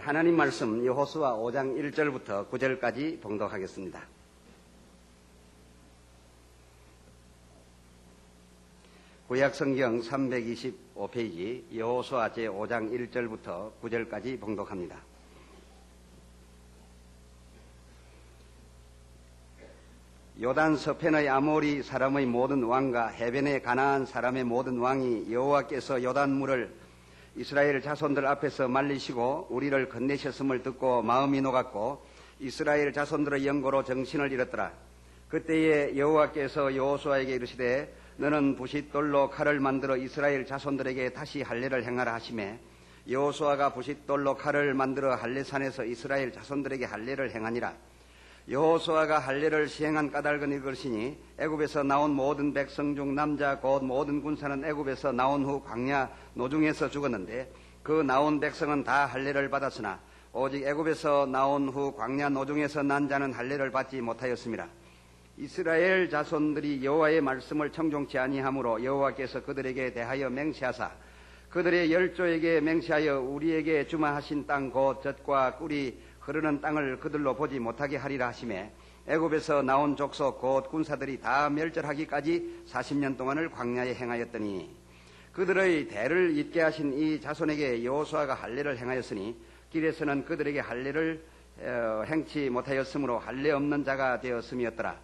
하나님 말씀 여호수아 5장 1절부터 9절까지 봉독하겠습니다. 구약성경 325페이지 여호수아 제5장 1절부터 9절까지 봉독합니다. 요단 서편의 아모리 사람의 모든 왕과 해변의 가나안 사람의 모든 왕이 여호와께서 요단물을 이스라엘 자손들 앞에서 말리시고 우리를 건네셨음을 듣고 마음이 녹았고 이스라엘 자손들의 영고로 정신을 잃었더라. 그때에 여호와께서 여호수아에게 이르시되 너는 부싯돌로 칼을 만들어 이스라엘 자손들에게 다시 할례를 행하라 하시매 여호수아가 부싯돌로 칼을 만들어 할례산에서 이스라엘 자손들에게 할례를 행하니라. 여호수아가 할례를 시행한 까닭은 이것이니 애굽에서 나온 모든 백성 중 남자 곧 모든 군사는 애굽에서 나온 후 광야 노중에서 죽었는데 그 나온 백성은 다 할례를 받았으나 오직 애굽에서 나온 후 광야 노중에서 난 자는 할례를 받지 못하였습니다. 이스라엘 자손들이 여호와의 말씀을 청종치 아니하므로 여호와께서 그들에게 대하여 맹세하사 그들의 열조에게 맹세하여 우리에게 주마하신 땅 곧 젖과 꿀이 흐르는 땅을 그들로 보지 못하게 하리라 하시매 애굽에서 나온 족속 곧 군사들이 다 멸절하기까지 40년 동안을 광야에 행하였더니 그들의 대를 잇게 하신 이 자손에게 여호수아가 할례를 행하였으니 길에서는 그들에게 할례를 행치 못하였으므로 할례 없는 자가 되었음이었더라.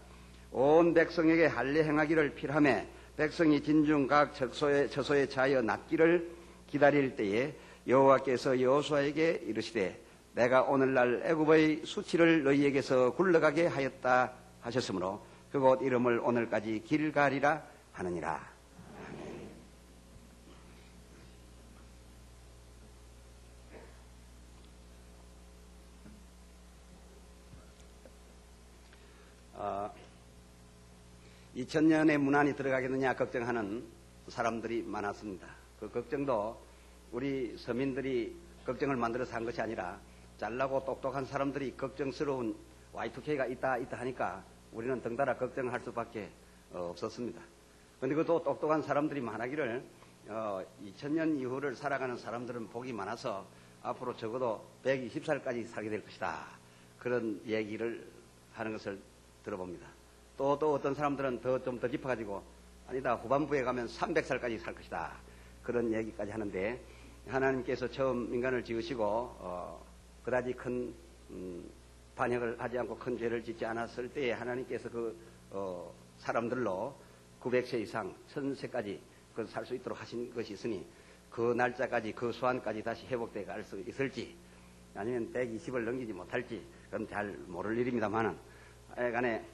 온 백성에게 할례 행하기를 필하매 백성이 진중 각 처소에 자하여 낫기를 기다릴 때에 여호와께서 여호수아에게 이르시되 내가 오늘날 애굽의 수치를 너희에게서 굴러가게 하였다 하셨으므로 그곳 이름을 오늘까지 길갈이라 하느니라. 아멘. 2000년의 문안이 들어가겠느냐 걱정하는 사람들이 많았습니다. 그 걱정도 우리 서민들이 걱정을 만들어서 한 것이 아니라 잘나고 똑똑한 사람들이 걱정스러운 Y2K가 있다 하니까 우리는 덩달아 걱정할 수밖에 없었습니다. 그런데 그것도 똑똑한 사람들이 말하기를 2000년 이후를 살아가는 사람들은 복이 많아서 앞으로 적어도 120살까지 살게 될 것이다. 그런 얘기를 하는 것을 들어봅니다. 또 어떤 사람들은 좀 더 짚어가지고 아니다 후반부에 가면 300살까지 살 것이다. 그런 얘기까지 하는데 하나님께서 처음 인간을 지으시고 그다지 큰 반역을 하지 않고 큰 죄를 짓지 않았을 때에 하나님께서 그 사람들로 900세 이상 1000세까지 살 수 있도록 하신 것이 있으니 그 날짜까지 그 수완까지 다시 회복되어 갈 수 있을지 아니면 120을 넘기지 못할지 그건 잘 모를 일입니다만은 간에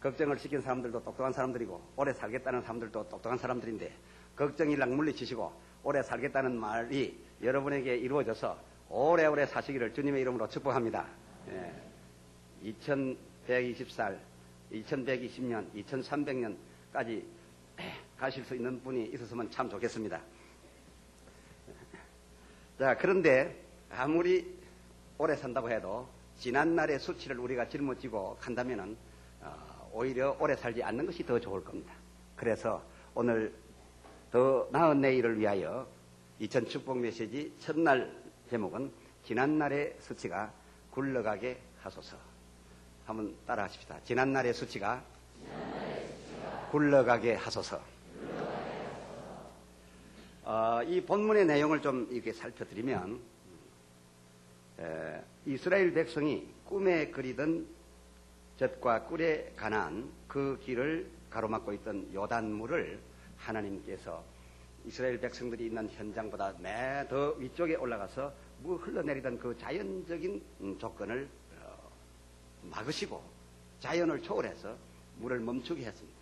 걱정을 시킨 사람들도 똑똑한 사람들이고 오래 살겠다는 사람들도 똑똑한 사람들인데 걱정이랑 물리치시고 오래 살겠다는 말이 여러분에게 이루어져서 오래오래 사시기를 주님의 이름으로 축복합니다. 2120살, 2120년, 2300년까지 가실 수 있는 분이 있었으면 참 좋겠습니다. 자, 그런데 아무리 오래 산다고 해도 지난날의 수치를 우리가 짊어지고 간다면은 오히려 오래 살지 않는 것이 더 좋을 겁니다. 그래서 오늘 더 나은 내일을 위하여 2000 축복 메시지 첫날 제목은 지난날의 수치가 굴러가게 하소서. 한번 따라 하십시다. 지난날의 수치가 굴러가게 하소서. 이 본문의 내용을 좀 이렇게 살펴드리면 이스라엘 백성이 꿈에 그리던 젖과 꿀에 관한 그 길을 가로막고 있던 요단물을 하나님께서 이스라엘 백성들이 있는 현장보다 더 위쪽에 올라가서 흘러내리던 그 자연적인 조건을 막으시고 자연을 초월해서 물을 멈추게 했습니다.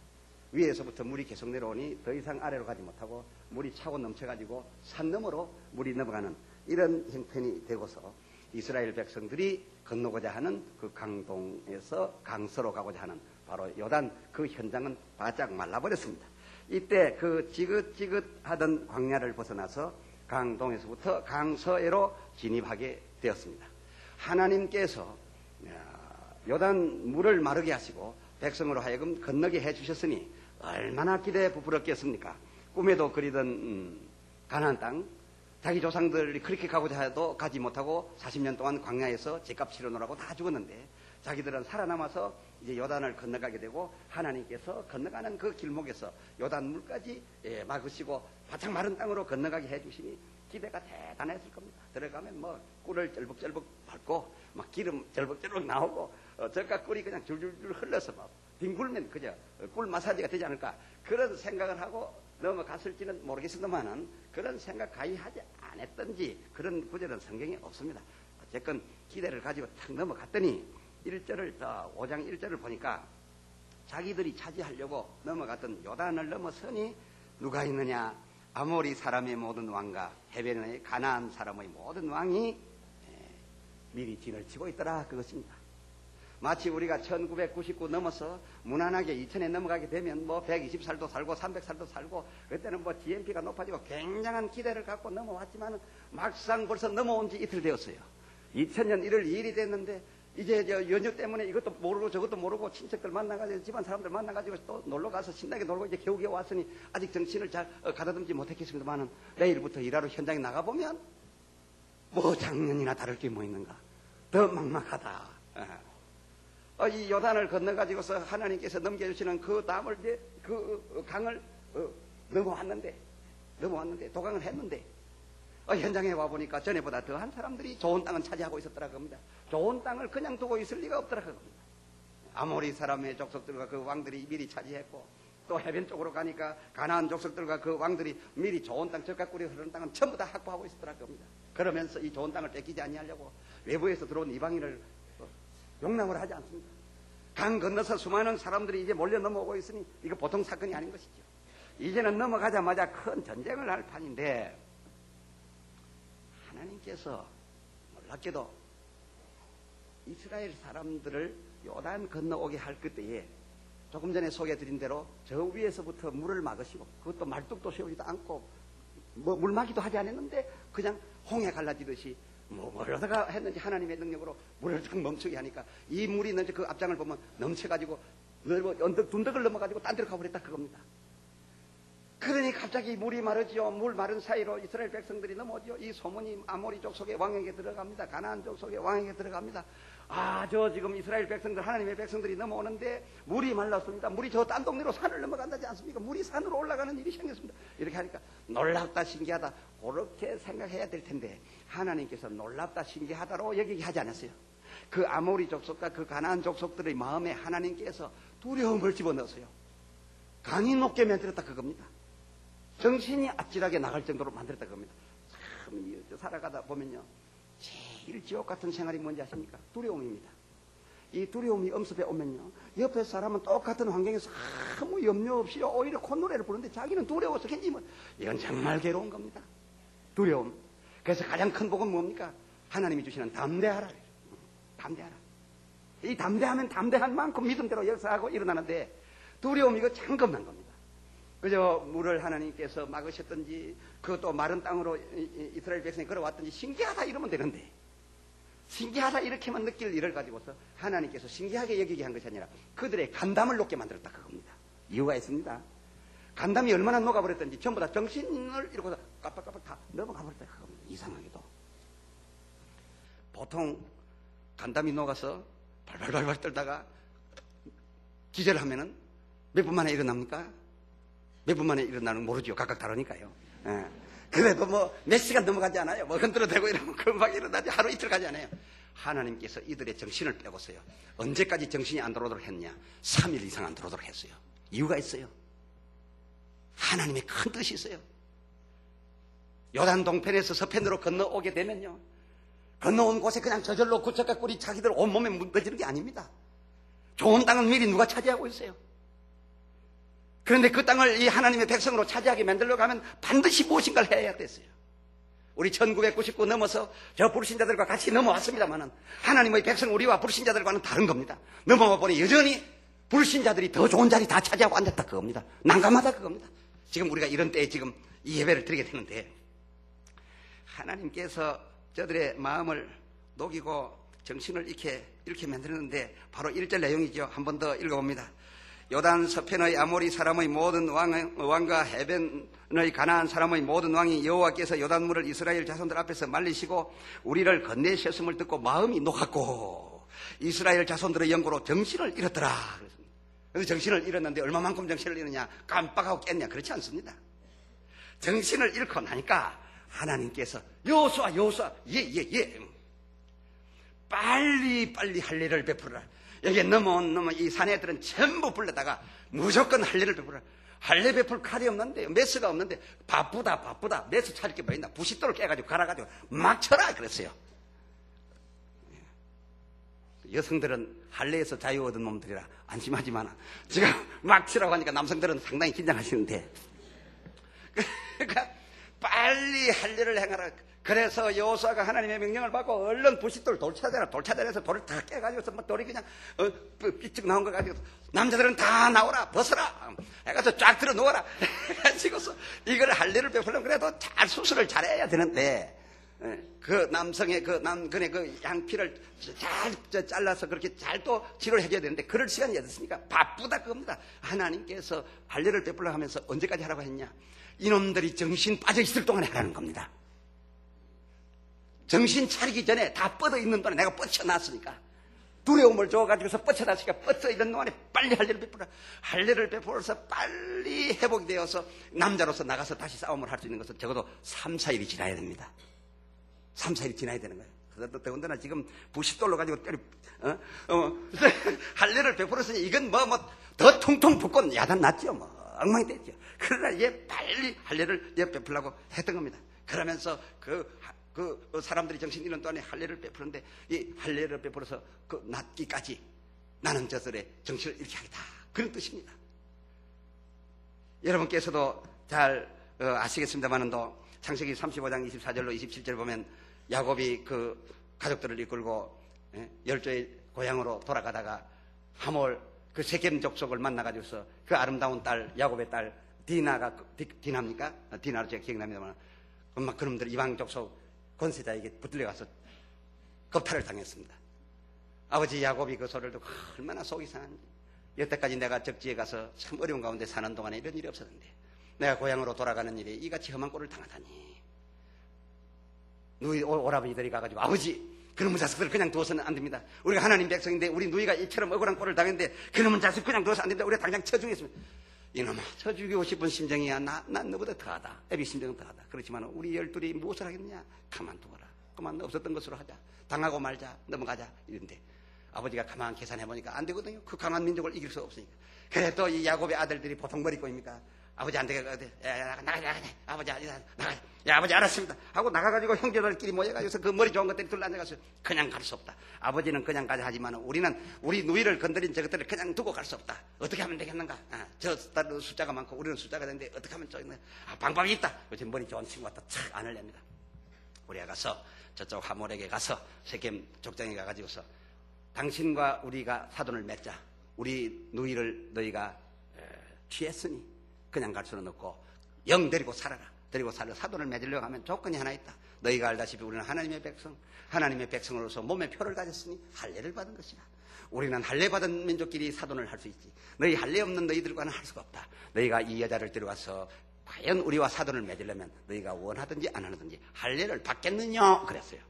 위에서부터 물이 계속 내려오니 더 이상 아래로 가지 못하고 물이 차고 넘쳐가지고 산 너머로 물이 넘어가는 이런 형편이 되고서 이스라엘 백성들이 건너고자 하는 그 강동에서 강서로 가고자 하는 바로 요단 그 현장은 바짝 말라버렸습니다. 이때 그 지긋지긋하던 광야를 벗어나서 강동에서부터 강서에로 진입하게 되었습니다. 하나님께서 요단 물을 마르게 하시고 백성으로 하여금 건너게 해주셨으니 얼마나 기대에 부풀었겠습니까? 꿈에도 그리던 가나안 땅, 자기 조상들이 그렇게 가고자 해도 가지 못하고 40년 동안 광야에서 죗값 치르느라고 다 죽었는데 자기들은 살아남아서 이제 요단을 건너가게 되고 하나님께서 건너가는 그 길목에서 요단물까지 막으시고 바짝 마른 땅으로 건너가게 해주시니 기대가 대단했을 겁니다. 들어가면 뭐 꿀을 쩔벅쩔벅 밟고 막 기름 쩔벅쩔벅 나오고 젓가 꿀이 그냥 줄줄줄 흘러서 막 뒹굴면 그저 꿀 마사지가 되지 않을까 그런 생각을 하고 넘어갔을지는 모르겠습니다만은 그런 생각 가히 하지 않았던지 그런 구절은 성경에 없습니다. 어쨌건 기대를 가지고 탁 넘어갔더니 5장 1절을 보니까 자기들이 차지하려고 넘어갔던 요단을 넘어서니 누가 있느냐? 아모리 사람의 모든 왕과 해변의 가나안 사람의 모든 왕이 미리 진을 치고 있더라 그것입니다. 마치 우리가 1999 넘어서 무난하게 2000에 넘어가게 되면 뭐 120살도 살고 300살도 살고 그때는 뭐 GNP가 높아지고 굉장한 기대를 갖고 넘어왔지만 막상 벌써 넘어온 지 이틀 되었어요. 2000년 1월 2일이 됐는데 이제 연휴 때문에 이것도 모르고 저것도 모르고 친척들 만나가지고 집안 사람들 만나가지고 또 놀러가서 신나게 놀고 이제 겨우겨우 왔으니 아직 정신을 잘 가다듬지 못했겠습니다만 내일부터 일하러 현장에 나가보면 뭐 작년이나 다를 게 뭐 있는가 더 막막하다. 이 요단을 건너가지고서 하나님께서 넘겨주시는 그 담을 이제 그 강을 넘어왔는데 도강을 했는데 현장에 와보니까 전에보다 더한 사람들이 좋은 땅은 차지하고 있었더라 겁니다. 좋은 땅을 그냥 두고 있을 리가 없더라 겁니다. 아모리 사람의 족속들과 그 왕들이 미리 차지했고 또 해변 쪽으로 가니까 가나안 족속들과 그 왕들이 미리 좋은 땅 젓가꿀이 흐르는 땅은 전부 다 확보하고 있었더라 겁니다. 그러면서 이 좋은 땅을 뺏기지 아니하려고 외부에서 들어온 이방인을 용납을 하지 않습니다. 강 건너서 수많은 사람들이 이제 몰려 넘어오고 있으니 이거 보통 사건이 아닌 것이죠. 이제는 넘어가자마자 큰 전쟁을 할 판인데 하나님께서 놀랍게도 이스라엘 사람들을 요단 건너오게 할 그때에 조금 전에 소개해드린 대로 저 위에서부터 물을 막으시고 그것도 말뚝도 세우지도 않고 뭐 물막이도 하지 않았는데 그냥 홍해 갈라지듯이 뭘 하다가 했는지 하나님의 능력으로 물을 쭉 멈추게 하니까 이 물이 넘쳐 그 앞장을 보면 넘쳐가지고 언덕 둔덕을 넘어가지고 딴 데로 가버렸다 그겁니다. 그러니 갑자기 물이 마르지요. 물 마른 사이로 이스라엘 백성들이 넘어오죠. 이 소문이 아모리 족속의 왕에게 들어갑니다. 가나안 족속의 왕에게 들어갑니다. 저 지금 이스라엘 백성들 하나님의 백성들이 넘어오는데 물이 말랐습니다. 물이 저 딴 동네로 산을 넘어간다지 않습니까? 물이 산으로 올라가는 일이 생겼습니다. 이렇게 하니까 놀랍다 신기하다 그렇게 생각해야 될 텐데 하나님께서 놀랍다 신기하다로 여기게 하지 않았어요. 그 아모리 족속과 그 가나안 족속들의 마음에 하나님께서 두려움을 집어넣었어요. 강이 높게 만들었다 그겁니다. 정신이 아찔하게 나갈 정도로 만들었다 그겁니다. 참 살아가다 보면요 제일 지옥 같은 생활이 뭔지 아십니까? 두려움입니다. 이 두려움이 엄습해 오면요 옆에 사람은 똑같은 환경에서 아무 염려 없이 오히려 콧노래를 부르는데 자기는 두려워서 괜히 뭐 이건 정말 괴로운 겁니다. 두려움. 그래서 가장 큰 복은 뭡니까? 하나님이 주시는 담대하라. 담대하라. 이 담대하면 담대한 만큼 믿음대로 역사하고 일어나는데 두려움 이거 참 겁난 겁니다. 그저 물을 하나님께서 막으셨든지 그것도 마른 땅으로 이스라엘 백성이 걸어왔든지 신기하다 이러면 되는데 신기하다 이렇게만 느낄 일을 가지고서 하나님께서 신기하게 여기게 한 것이 아니라 그들의 간담을 높게 만들었다 그겁니다. 이유가 있습니다. 간담이 얼마나 녹아버렸든지 전부 다 정신을 잃고서 깜빡깜빡 다 넘어가버렸다 그겁니다. 이상하게도 보통 간담이 녹아서 발발발발 떨다가 기절하면은 몇 분 만에 일어납니까? 몇 분 만에 일어나는 모르죠. 각각 다르니까요. 그래도 뭐 몇 시간 넘어가지 않아요. 뭐 흔들어대고 이러면 금방 일어나지 하루 이틀 가지 않아요. 하나님께서 이들의 정신을 빼고서요. 언제까지 정신이 안 들어오도록 했냐? 3일 이상 안 들어오도록 했어요. 이유가 있어요. 하나님의 큰 뜻이 있어요. 요단 동편에서 서편으로 건너오게 되면요. 건너온 곳에 그냥 저절로 구척과 꿀이 자기들 온몸에 묻어지는 게 아닙니다. 좋은 땅은 미리 누가 차지하고 있어요. 그런데 그 땅을 이 하나님의 백성으로 차지하게 만들려고 하면 반드시 무엇인가를 해야 됐어요. 우리 1999 넘어서 저 불신자들과 같이 넘어왔습니다만은 하나님의 백성 우리와 불신자들과는 다른 겁니다. 넘어와 보니 여전히 불신자들이 더 좋은 자리 다 차지하고 앉았다 그겁니다. 난감하다 그겁니다. 지금 우리가 이런 때에 지금 이 예배를 드리게 되는데 하나님께서 저들의 마음을 녹이고 정신을 이렇게 만들었는데 바로 1절 내용이죠. 한 번 더 읽어봅니다. 요단 서편의 아모리 사람의 모든 왕과 해변의 가나안 사람의 모든 왕이 여호와께서 요단물을 이스라엘 자손들 앞에서 말리시고 우리를 건네셨음을 듣고 마음이 녹았고 이스라엘 자손들의 영고로 정신을 잃었더라. 그래서 정신을 잃었는데 얼마만큼 정신을 잃었냐? 깜빡하고 깼냐? 그렇지 않습니다. 정신을 잃고 나니까 하나님께서 여호수아 예 빨리 할례를 베풀어라. 여기에 넘어온 이 사내들은 전부 불러다가 무조건 할례를 베풀어라. 할례 베풀 칼이 없는데, 메스가 없는데 바쁘다. 메스 차릴 게 뭐 있나? 부싯돌을 깨가지고 갈아가지고 막 쳐라 그랬어요. 여성들은 할례에서 자유 얻은 놈들이라 안심하지만 제가 막 치라고 하니까 남성들은 상당히 긴장하시는데, 그러니까 빨리 할례를 행하라. 그래서 여호수아가 하나님의 명령을 받고 얼른 부싯돌 돌차대에서 돌을 다 깨가지고서 막 돌이 그냥 삐쭉 나온 거 가지고 남자들은 다 나오라, 벗어라 해가지고 쫙 들어 누워라 해가지고서 이걸 할례를 베풀려면 그래도 잘 수술을 잘해야 되는데, 그 남성의 그 남근의 그 양피를 잘 잘라서 그렇게 잘 또 치료를 해줘야 되는데 그럴 시간이 어딨습니까? 바쁘다 그겁니다. 하나님께서 할례를 베풀려 하면서 언제까지 하라고 했냐? 이놈들이 정신 빠져 있을 동안에 하라는 겁니다. 정신 차리기 전에 다 뻗어 있는 동안에 내가 뻗쳐놨으니까, 두려움을 줘가지고서 뻗쳐놨으니까 뻗어 있는 동안에 빨리 할례를 베풀어. 할례를 베풀어서 빨리 회복이 되어서 남자로서 나가서 다시 싸움을 할 수 있는 것은 적어도 3, 4일이 지나야 됩니다. 3, 4일이 지나야 되는 거예요. 그것도 더군다나 지금 부싯돌로 가지고 할례를 베풀었으니 이건 더 통통 붓고 야단 났죠. 엉망이 됐죠. 그러나 얘 빨리 할례를 베풀려고 했던 겁니다. 그러면서 그 사람들이 정신 잃은 동안에 할례를 베푸는데, 이 할례를 베풀어서 그 낫기까지 나는 저들의 정신을 잃게 하겠다, 그런 뜻입니다. 여러분께서도 잘 아시겠습니다만도 창세기 35장 24절로 27절 보면 야곱이 그 가족들을 이끌고 열조의 고향으로 돌아가다가 하몰 그 세겜 족속을 만나가지고서 그 아름다운 딸, 야곱의 딸 디나입니까? 디나로 제가 기억납니다만, 막 그놈들 이방 족속 권세자에게 붙들려가서 겁탈을 당했습니다. 아버지 야곱이 그 소리를 듣고 얼마나 속이 상한지. 여태까지 내가 적지에 가서 참 어려운 가운데 사는 동안에 이런 일이 없었는데 내가 고향으로 돌아가는 일에 이같이 험한 꼴을 당하다니. 누이 오라버니들이 가가지고 아버지, 그놈의 자식들을 그냥 두어서는 안 됩니다. 우리가 하나님 백성인데 우리 누이가 이처럼 억울한 꼴을 당했는데 그놈의 자식 그냥 두어서 안 됩니다. 우리가 당장 쳐주겠습니다. 이놈아, 쳐주고 싶은 심정이야. 난 너보다 더하다. 애비 심정은 더하다. 그렇지만 우리 열둘이 무엇을 하겠느냐? 가만두어라. 그만 없었던 것으로 하자. 당하고 말자. 넘어가자. 이런데 아버지가 가만 계산해보니까 안 되거든요. 그 강한 민족을 이길 수 없으니까. 그래 또 이 야곱의 아들들이 보통 머리꼬입니까? 아버지 안 되겠거든. 나가. 아버지 나가. 야, 아버지 알았습니다. 하고 나가가지고 형제들끼리 모여가지고서 그 머리 좋은 것들이 둘러앉아가서 그냥 갈 수 없다. 아버지는 그냥 가자 하지만 우리는 우리 누이를 건드린 저것들을 그냥 두고 갈 수 없다. 어떻게 하면 되겠는가? 저 딸은 숫자가 많고 우리는 숫자가 되는데 어떻게 하면 좋겠나? 방법이 있다. 그래서 머리 좋은 친구가 또 착 안을 냅니다. 우리가 가서 저쪽 하몰에게 가서 세겜 족장에 가가지고서 당신과 우리가 사돈을 맺자. 우리 누이를 너희가 취했으니 그냥 갈 수는 없고 영 데리고 살아라. 데리고 살아 사돈을 맺으려고 하면 조건이 하나 있다. 너희가 알다시피 우리는 하나님의 백성, 하나님의 백성으로서 몸의 표를 가졌으니 할례를 받은 것이다. 우리는 할례 받은 민족끼리 사돈을 할 수 있지. 너희 할례 없는 너희들과는 할 수가 없다. 너희가 이 여자를 데려와서 과연 우리와 사돈을 맺으려면 너희가 원하든지 안 하든지 할례를 받겠느냐 그랬어요.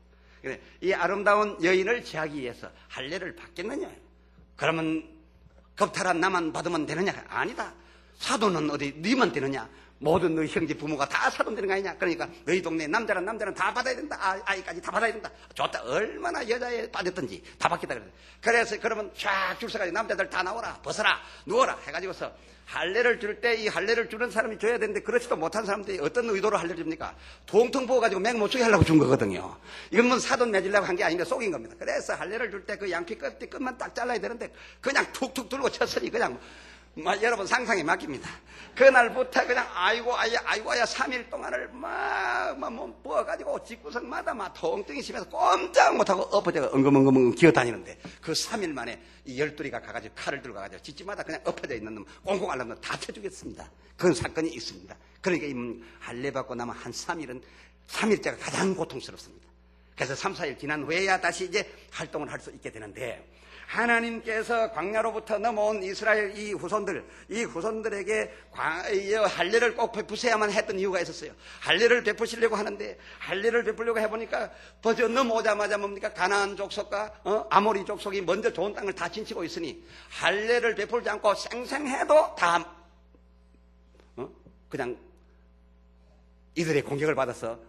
이 아름다운 여인을 취하기 위해서 할례를 받겠느냐. 그러면 겁탈한 나만 받으면 되느냐? 아니다. 사돈은 어디 너희만 되느냐? 모든 너희 형제 부모가 다 사돈 되는 거 아니냐? 그러니까 너희 동네 남자는 다 받아야 된다. 아이까지 다 받아야 된다. 좋다. 얼마나 여자에 빠졌든지 다 받겠다 그래. 그래서 그러면 쫙 줄 서가지고 남자들 다 나오라, 벗어라, 누워라 해가지고서 할례를 줄 때 이 할례를 주는 사람이 줘야 되는데 그렇지도 못한 사람들이 어떤 의도로 할례를 줍니까? 통통 부어가지고 맹 못 죽게 하려고 준 거거든요. 이건 뭐 사돈 맺으려고 한 게 아닌데 속인 겁니다. 그래서 할례를 줄 때 그 양피 끝만 딱 잘라야 되는데 그냥 툭툭 들고 쳤으니 그냥 여러분 상상에 맡깁니다. 그날부터 그냥 아이고야 3일 동안을 막 부어가지고 집구석마다 막 통증이 심해서 꼼짝 못하고 엎어져 엉금엉금 기어다니는데 그 3일 만에 이 열둘이가 가가지고 칼을 들고 가가지고 집집마다 그냥 엎어져 있는 놈 꽁꽁 앓는 놈 다 쳐주겠습니다. 그런 사건이 있습니다. 그러니까 이 할례 받고 나면 한 3일째가 가장 고통스럽습니다. 그래서 3, 4일 지난 후에야 다시 이제 활동을 할 수 있게 되는데 하나님께서 광야로부터 넘어온 이스라엘 이 후손들에게 할례를 꼭 베푸셔야만 했던 이유가 있었어요. 할례를 베푸시려고 하는데, 할례를 베푸려고 해보니까 벌써 넘어오자마자 뭡니까? 가나안 족속과 아모리 족속이 먼저 좋은 땅을 다 진치고 있으니 할례를 베풀지 않고 생생해도 다 그냥 이들의 공격을 받아서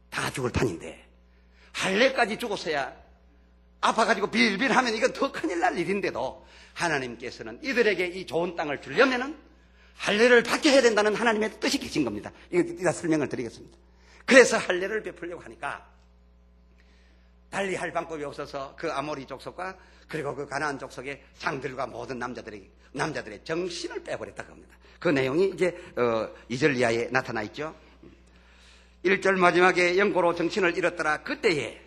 다 죽을 판인데, 할례까지 죽었어야 아파가지고 빌빌하면 이건 더 큰일 날 일인데도 하나님께서는 이들에게 이 좋은 땅을 주려면은 할례를 받게 해야 된다는 하나님의 뜻이 계신 겁니다. 이거 설명을 드리겠습니다. 그래서 할례를 베풀려고 하니까 달리 할 방법이 없어서 그 아모리 족속과 그리고 그 가나안 족속의 장들과 모든 남자들의 정신을 빼버렸다고 합니다. 그 내용이 이제 2절 이하에 나타나 있죠. 1절 마지막에 영고로 정신을 잃었더라. 그때에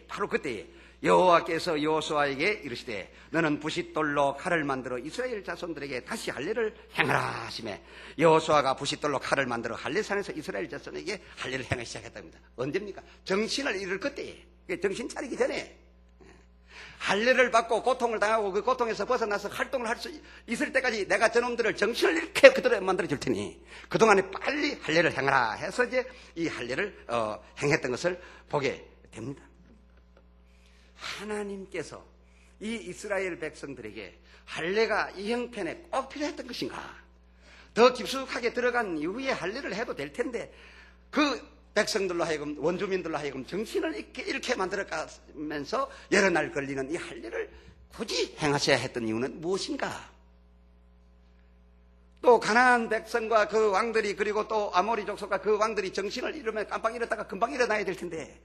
바로 그때에 여호와께서 여호수아에게 이르시되 너는 부싯돌로 칼을 만들어 이스라엘 자손들에게 다시 할례를 행하라 하시매, 여호수아가 부싯돌로 칼을 만들어 할례산에서 이스라엘 자손에게 할례를 행하기 시작했답니다. 언제입니까? 정신을 잃을 그때에, 정신 차리기 전에 할례를 받고 고통을 당하고 그 고통에서 벗어나서 활동을 할 수 있을 때까지 내가 저놈들을 정신을 잃게 그대로 만들어 줄 테니 그동안에 빨리 할례를 행하라 해서 이제 이 할례를 행했던 것을 보게 됩니다. 하나님께서 이 이스라엘 백성들에게 할례가 이 형편에 꼭 필요했던 것인가? 더 깊숙하게 들어간 이후에 할례를 해도 될 텐데 그 백성들로 하여금, 원주민들로 하여금 정신을 잃게 만들어가면서 여러 날 걸리는 이 할례를 굳이 행하셔야 했던 이유는 무엇인가? 또 가나안 백성과 그 왕들이, 그리고 또 아모리 족속과 그 왕들이 정신을 잃으면 깜빡 잃었다가 금방 일어나야 될 텐데,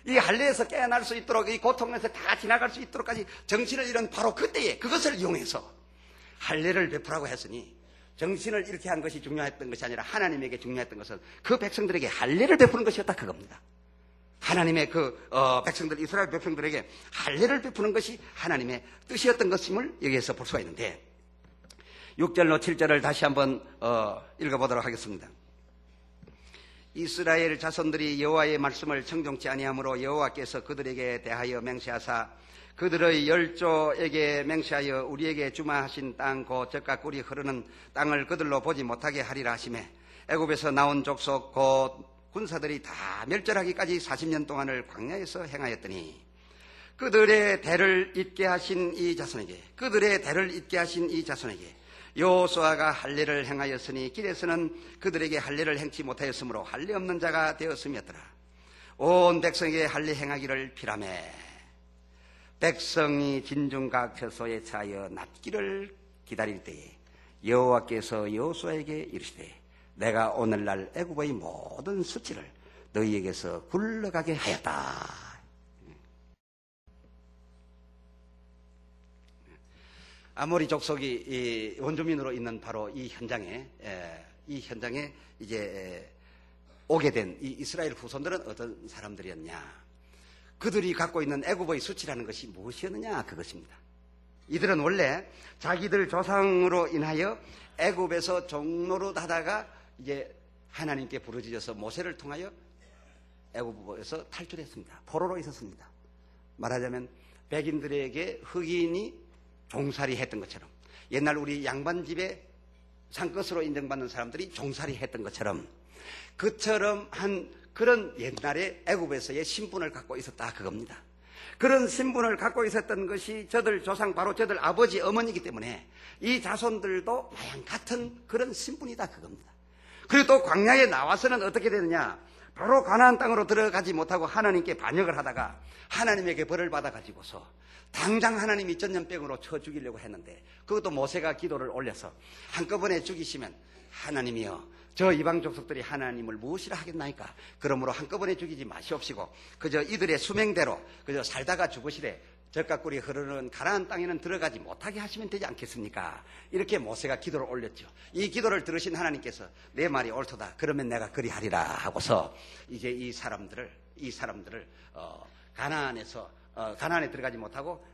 이 할례에서 깨어날 수 있도록, 이 고통에서 다 지나갈 수 있도록까지 정신을 잃은 바로 그때에 그것을 이용해서 할례를 베푸라고 했으니, 정신을 잃게 한 것이 중요했던 것이 아니라 하나님에게 중요했던 것은 그 백성들에게 할례를 베푸는 것이었다 그겁니다. 하나님의 그 백성들, 이스라엘 백성들에게 할례를 베푸는 것이 하나님의 뜻이었던 것임을 여기에서 볼 수가 있는데, 6절로 7절을 다시 한번 읽어보도록 하겠습니다. 이스라엘 자손들이 여호와의 말씀을 청종치 아니하므로 여호와께서 그들에게 대하여 맹세하사 그들의 열조에게 맹세하여 우리에게 주마하신 땅 곧 젖과 꿀이 흐르는 땅을 그들로 보지 못하게 하리라 하시매, 애굽에서 나온 족속 곧 군사들이 다 멸절하기까지 40년 동안을 광야에서 행하였더니 그들의 대를 잇게 하신 이 자손에게 여호수아가 할례를 행하였으니 길에서는 그들에게 할례를 행치 못하였으므로 할례 없는 자가 되었음이었더라. 온 백성에게 할례 행하기를 피라매, 백성이 진중각 처소에 차여 낫기를 기다릴 때에 여호와께서 여호수아에게 이르시되 내가 오늘날 애굽의 모든 수치를 너희에게서 굴러가게 하였다. 아모리 족속이 원주민으로 있는 바로 이 현장에 이제 오게 된 이 이스라엘 후손들은 어떤 사람들이었냐? 그들이 갖고 있는 애굽의 수치라는 것이 무엇이었느냐? 그것입니다. 이들은 원래 자기들 조상으로 인하여 애굽에서 종노릇 하다가 이제 하나님께 부르짖어서 모세를 통하여 애굽에서 탈출했습니다. 포로로 있었습니다. 말하자면 백인들에게 흑인이 종살이 했던 것처럼, 옛날 우리 양반집에 상것으로 인정받는 사람들이 종살이 했던 것처럼, 그처럼 한 그런 옛날에 애굽에서의 신분을 갖고 있었다 그겁니다. 그런 신분을 갖고 있었던 것이 저들 조상, 바로 저들 아버지, 어머니이기 때문에 이 자손들도 마냥 같은 그런 신분이다 그겁니다. 그리고 또 광야에 나와서는 어떻게 되느냐? 바로 가나안 땅으로 들어가지 못하고 하나님께 반역을 하다가 하나님에게 벌을 받아가지고서 당장 하나님이 전염병으로 쳐 죽이려고 했는데, 그것도 모세가 기도를 올려서 한꺼번에 죽이시면 하나님이여, 저 이방 족속들이 하나님을 무엇이라 하겠나이까? 그러므로 한꺼번에 죽이지 마시옵시고 그저 이들의 수명대로 그저 살다가 죽으시되 젖과 꿀이 흐르는 가나안 땅에는 들어가지 못하게 하시면 되지 않겠습니까? 이렇게 모세가 기도를 올렸죠. 이 기도를 들으신 하나님께서 내 말이 옳도다, 그러면 내가 그리하리라 하고서 이제 이 사람들을 가나안에 들어가지 못하고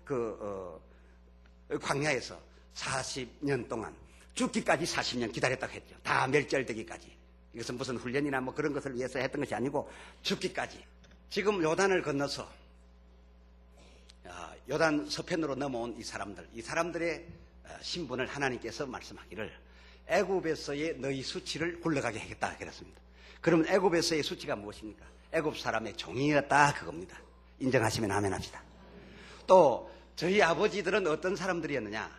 광야에서 40년 동안 죽기까지 40년 기다렸다고 했죠. 다 멸절되기까지. 이것은 무슨 훈련이나 뭐 그런 것을 위해서 했던 것이 아니고 죽기까지. 지금 요단을 건너서 요단 서편으로 넘어온 이 사람들의 신분을 하나님께서 말씀하기를 애굽에서의 너희 수치를 굴러가게 하겠다 그랬습니다. 그러면 애굽에서의 수치가 무엇입니까? 애굽 사람의 종이었다 그겁니다. 인정하시면 아멘 합시다. 또 저희 아버지들은 어떤 사람들이었느냐?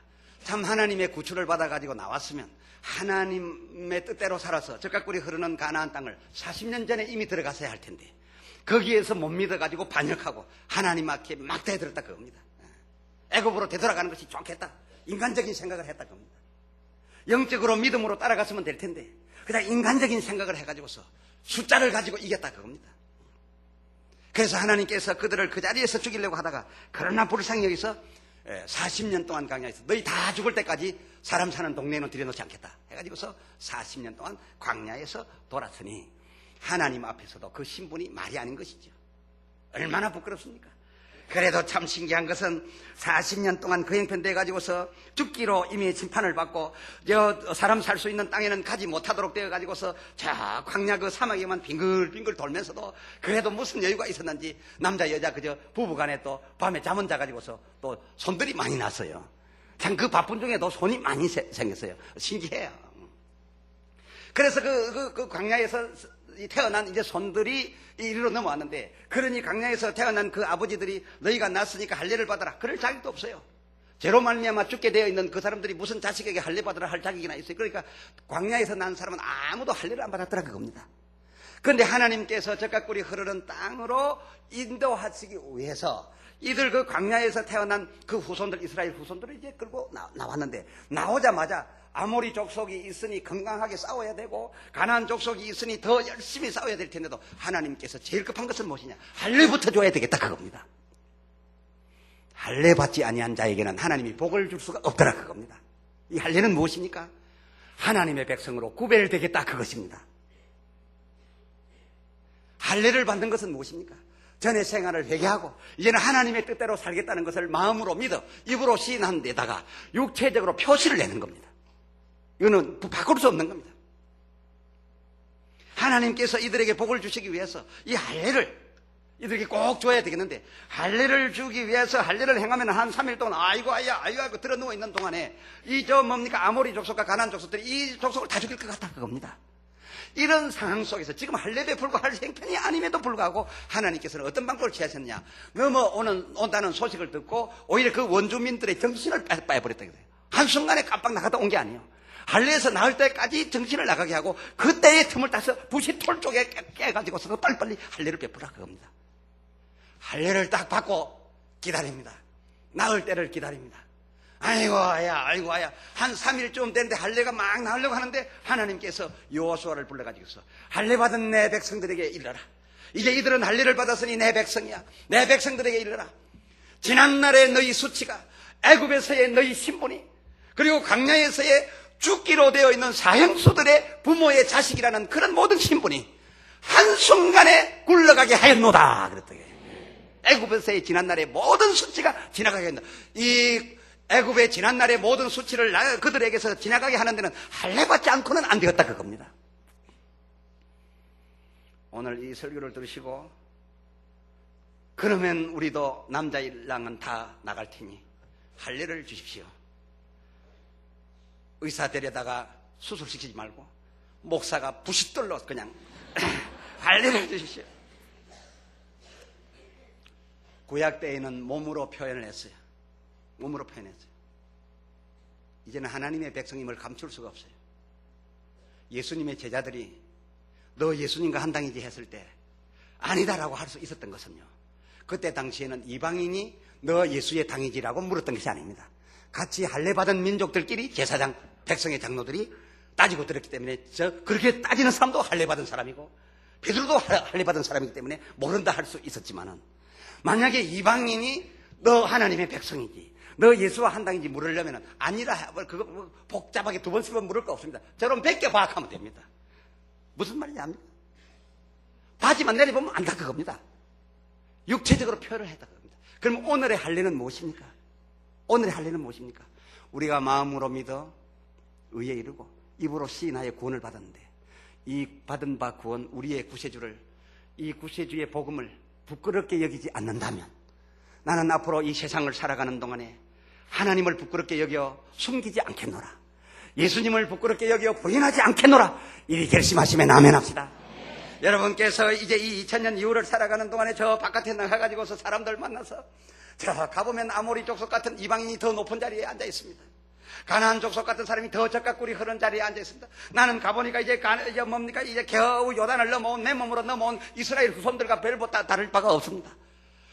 참 하나님의 구출을 받아가지고 나왔으면 하나님의 뜻대로 살아서 적각꿀이 흐르는 가나안 땅을 40년 전에 이미 들어갔어야 할 텐데 거기에서 못 믿어가지고 반역하고 하나님 앞에 막 대들었다 그겁니다. 애굽으로 되돌아가는 것이 좋겠다. 인간적인 생각을 했다 그겁니다. 영적으로 믿음으로 따라갔으면 될 텐데 그냥 인간적인 생각을 해가지고서 숫자를 가지고 이겼다 그겁니다. 그래서 하나님께서 그들을 그 자리에서 죽이려고 하다가 그러나 불쌍히 여기서 40년 동안 광야에서 너희 다 죽을 때까지 사람 사는 동네에는 들여놓지 않겠다 해가지고서 40년 동안 광야에서 돌았으니 하나님 앞에서도 그 신분이 말이 아닌 것이죠. 얼마나 부끄럽습니까? 그래도 참 신기한 것은 40년 동안 그 형편돼 가지고서 죽기로 이미 심판을 받고 사람 살 수 있는 땅에는 가지 못하도록 되어 가지고서 저 광야 그 사막에만 빙글빙글 돌면서도 그래도 무슨 여유가 있었는지 남자 여자 그저 부부간에 또 밤에 잠 안 자 가지고서 또 손들이 많이 났어요. 참 그 바쁜 중에도 손이 많이 생겼어요. 신기해요. 그래서 그 광야에서 태어난 이제 손들이 이리로 넘어왔는데 그러니 광야에서 태어난 그 아버지들이 너희가 낳았으니까 할례를 받아라 그럴 자격도 없어요. 죄로 말미암아 죽게 되어 있는 그 사람들이 무슨 자식에게 할례 받으라 할 자격이나 있어요. 그러니까 광야에서 난 사람은 아무도 할례를 안 받았더라 그겁니다. 그런데 하나님께서 적각꿀이 흐르는 땅으로 인도하시기 위해서 이들 그 광야에서 태어난 그 후손들 이스라엘 후손들을 이제 끌고 나왔는데 나오자마자 아모리 족속이 있으니 건강하게 싸워야 되고 가나안 족속이 있으니 더 열심히 싸워야 될 텐데도 하나님께서 제일 급한 것은 무엇이냐? 할례부터 줘야 되겠다 그겁니다. 할례 받지 아니한 자에게는 하나님이 복을 줄 수가 없더라 그겁니다. 이 할례는 무엇입니까? 하나님의 백성으로 구별되겠다 그것입니다. 할례를 받는 것은 무엇입니까? 전의 생활을 회개하고 이제는 하나님의 뜻대로 살겠다는 것을 마음으로 믿어 입으로 시인한 데다가 육체적으로 표시를 내는 겁니다. 이거는 바꿀 수 없는 겁니다. 하나님께서 이들에게 복을 주시기 위해서 이 할례를 이들에게 꼭 줘야 되겠는데 할례를 주기 위해서 할례를 행하면 한 3일 동안 아이고 들어 누워 있는 동안에 뭡니까 아모리 족속과 가나안 족속들이 이 족속을 다 죽일 것 같다 그겁니다. 이런 상황 속에서 지금 할례 베풀고 할 형편이 아님에도 불구하고 하나님께서는 어떤 방법을 취하셨느냐? 온다는 소식을 듣고 오히려 그 원주민들의 정신을 빼버렸다 그래요. 한순간에 깜빡 나갔다 온 게 아니에요. 할례에서 나올 때까지 정신을 나가게 하고 그때의 틈을 따서 부시 톨 쪽에 깨가지고서 빨리빨리 할례를 베풀라 그겁니다. 할례를 딱 받고 기다립니다. 나을 때를 기다립니다. 아이고 아야 한 3일쯤 됐는데 할례가 막 나오려고 하는데 하나님께서 여호수아를 불러가지고서 할례 받은 내 백성들에게 이르라. 이제 이들은 할례를 받았으니 내 백성이야. 내 백성들에게 이르라. 지난날의 너희 수치가 애굽에서의 너희 신분이 그리고 광야에서의 죽기로 되어 있는 사형수들의 부모의 자식이라는 그런 모든 신분이 한순간에 굴러가게 하였노다 그랬더니 애굽에서의 지난날의 모든 수치가 지나가게 한다. 이 애굽의 지난날의 모든 수치를 그들에게서 지나가게 하는 데는 할례 받지 않고는 안 되었다 그겁니다. 오늘 이 설교를 들으시고 그러면 우리도 남자일랑은 다 나갈 테니 할례를 주십시오. 의사 데려다가 수술시키지 말고 목사가 부싯돌로 그냥 할례를 주십시오. 구약 때에는 몸으로 표현을 했어요. 몸으로 표현했어요. 이제는 하나님의 백성임을 감출 수가 없어요. 예수님의 제자들이 너 예수님과 한 당이지 했을 때 아니다라고 할 수 있었던 것은요, 그때 당시에는 이방인이 너 예수의 당이지라고 물었던 것이 아닙니다. 같이 할례받은 민족들끼리 제사장, 백성의 장로들이 따지고 들었기 때문에 그렇게 따지는 사람도 할례받은 사람이고 베드로도 할례받은 사람이기 때문에 모른다 할 수 있었지만은 만약에 이방인이 너 하나님의 백성이지 너 예수와 한 당인지 물으려면 아니라 그거 복잡하게 두 번 세 번 물을 거 없습니다. 저런 100개 파악하면 됩니다. 무슨 말인지 압니까? 바지만 내려보면 안다 그겁니다. 육체적으로 표현을 했다 그겁니다. 그럼 오늘의 할례는 무엇입니까? 오늘의 할례는 무엇입니까? 우리가 마음으로 믿어 의에 이르고 입으로 시인하여 구원을 받았는데 이 받은 바 구원 우리의 구세주를 이 구세주의 복음을 부끄럽게 여기지 않는다면 나는 앞으로 이 세상을 살아가는 동안에 하나님을 부끄럽게 여겨 숨기지 않겠노라. 예수님을 부끄럽게 여겨 부인하지 않겠노라. 이 결심하시면 아멘 합시다. 여러분께서 이제 이 2000년 이후를 살아가는 동안에 저 바깥에 나가가지고서 사람들 만나서 저 가보면 아모리 족속 같은 이방인이 더 높은 자리에 앉아 있습니다. 가나안 족속 같은 사람이 더 젓가꿀이 흐른 자리에 앉아 있습니다. 나는 가보니까 이제 겨우 요단을 넘어온 내 몸으로 넘어온 이스라엘 후손들과 별보다 다를 바가 없습니다.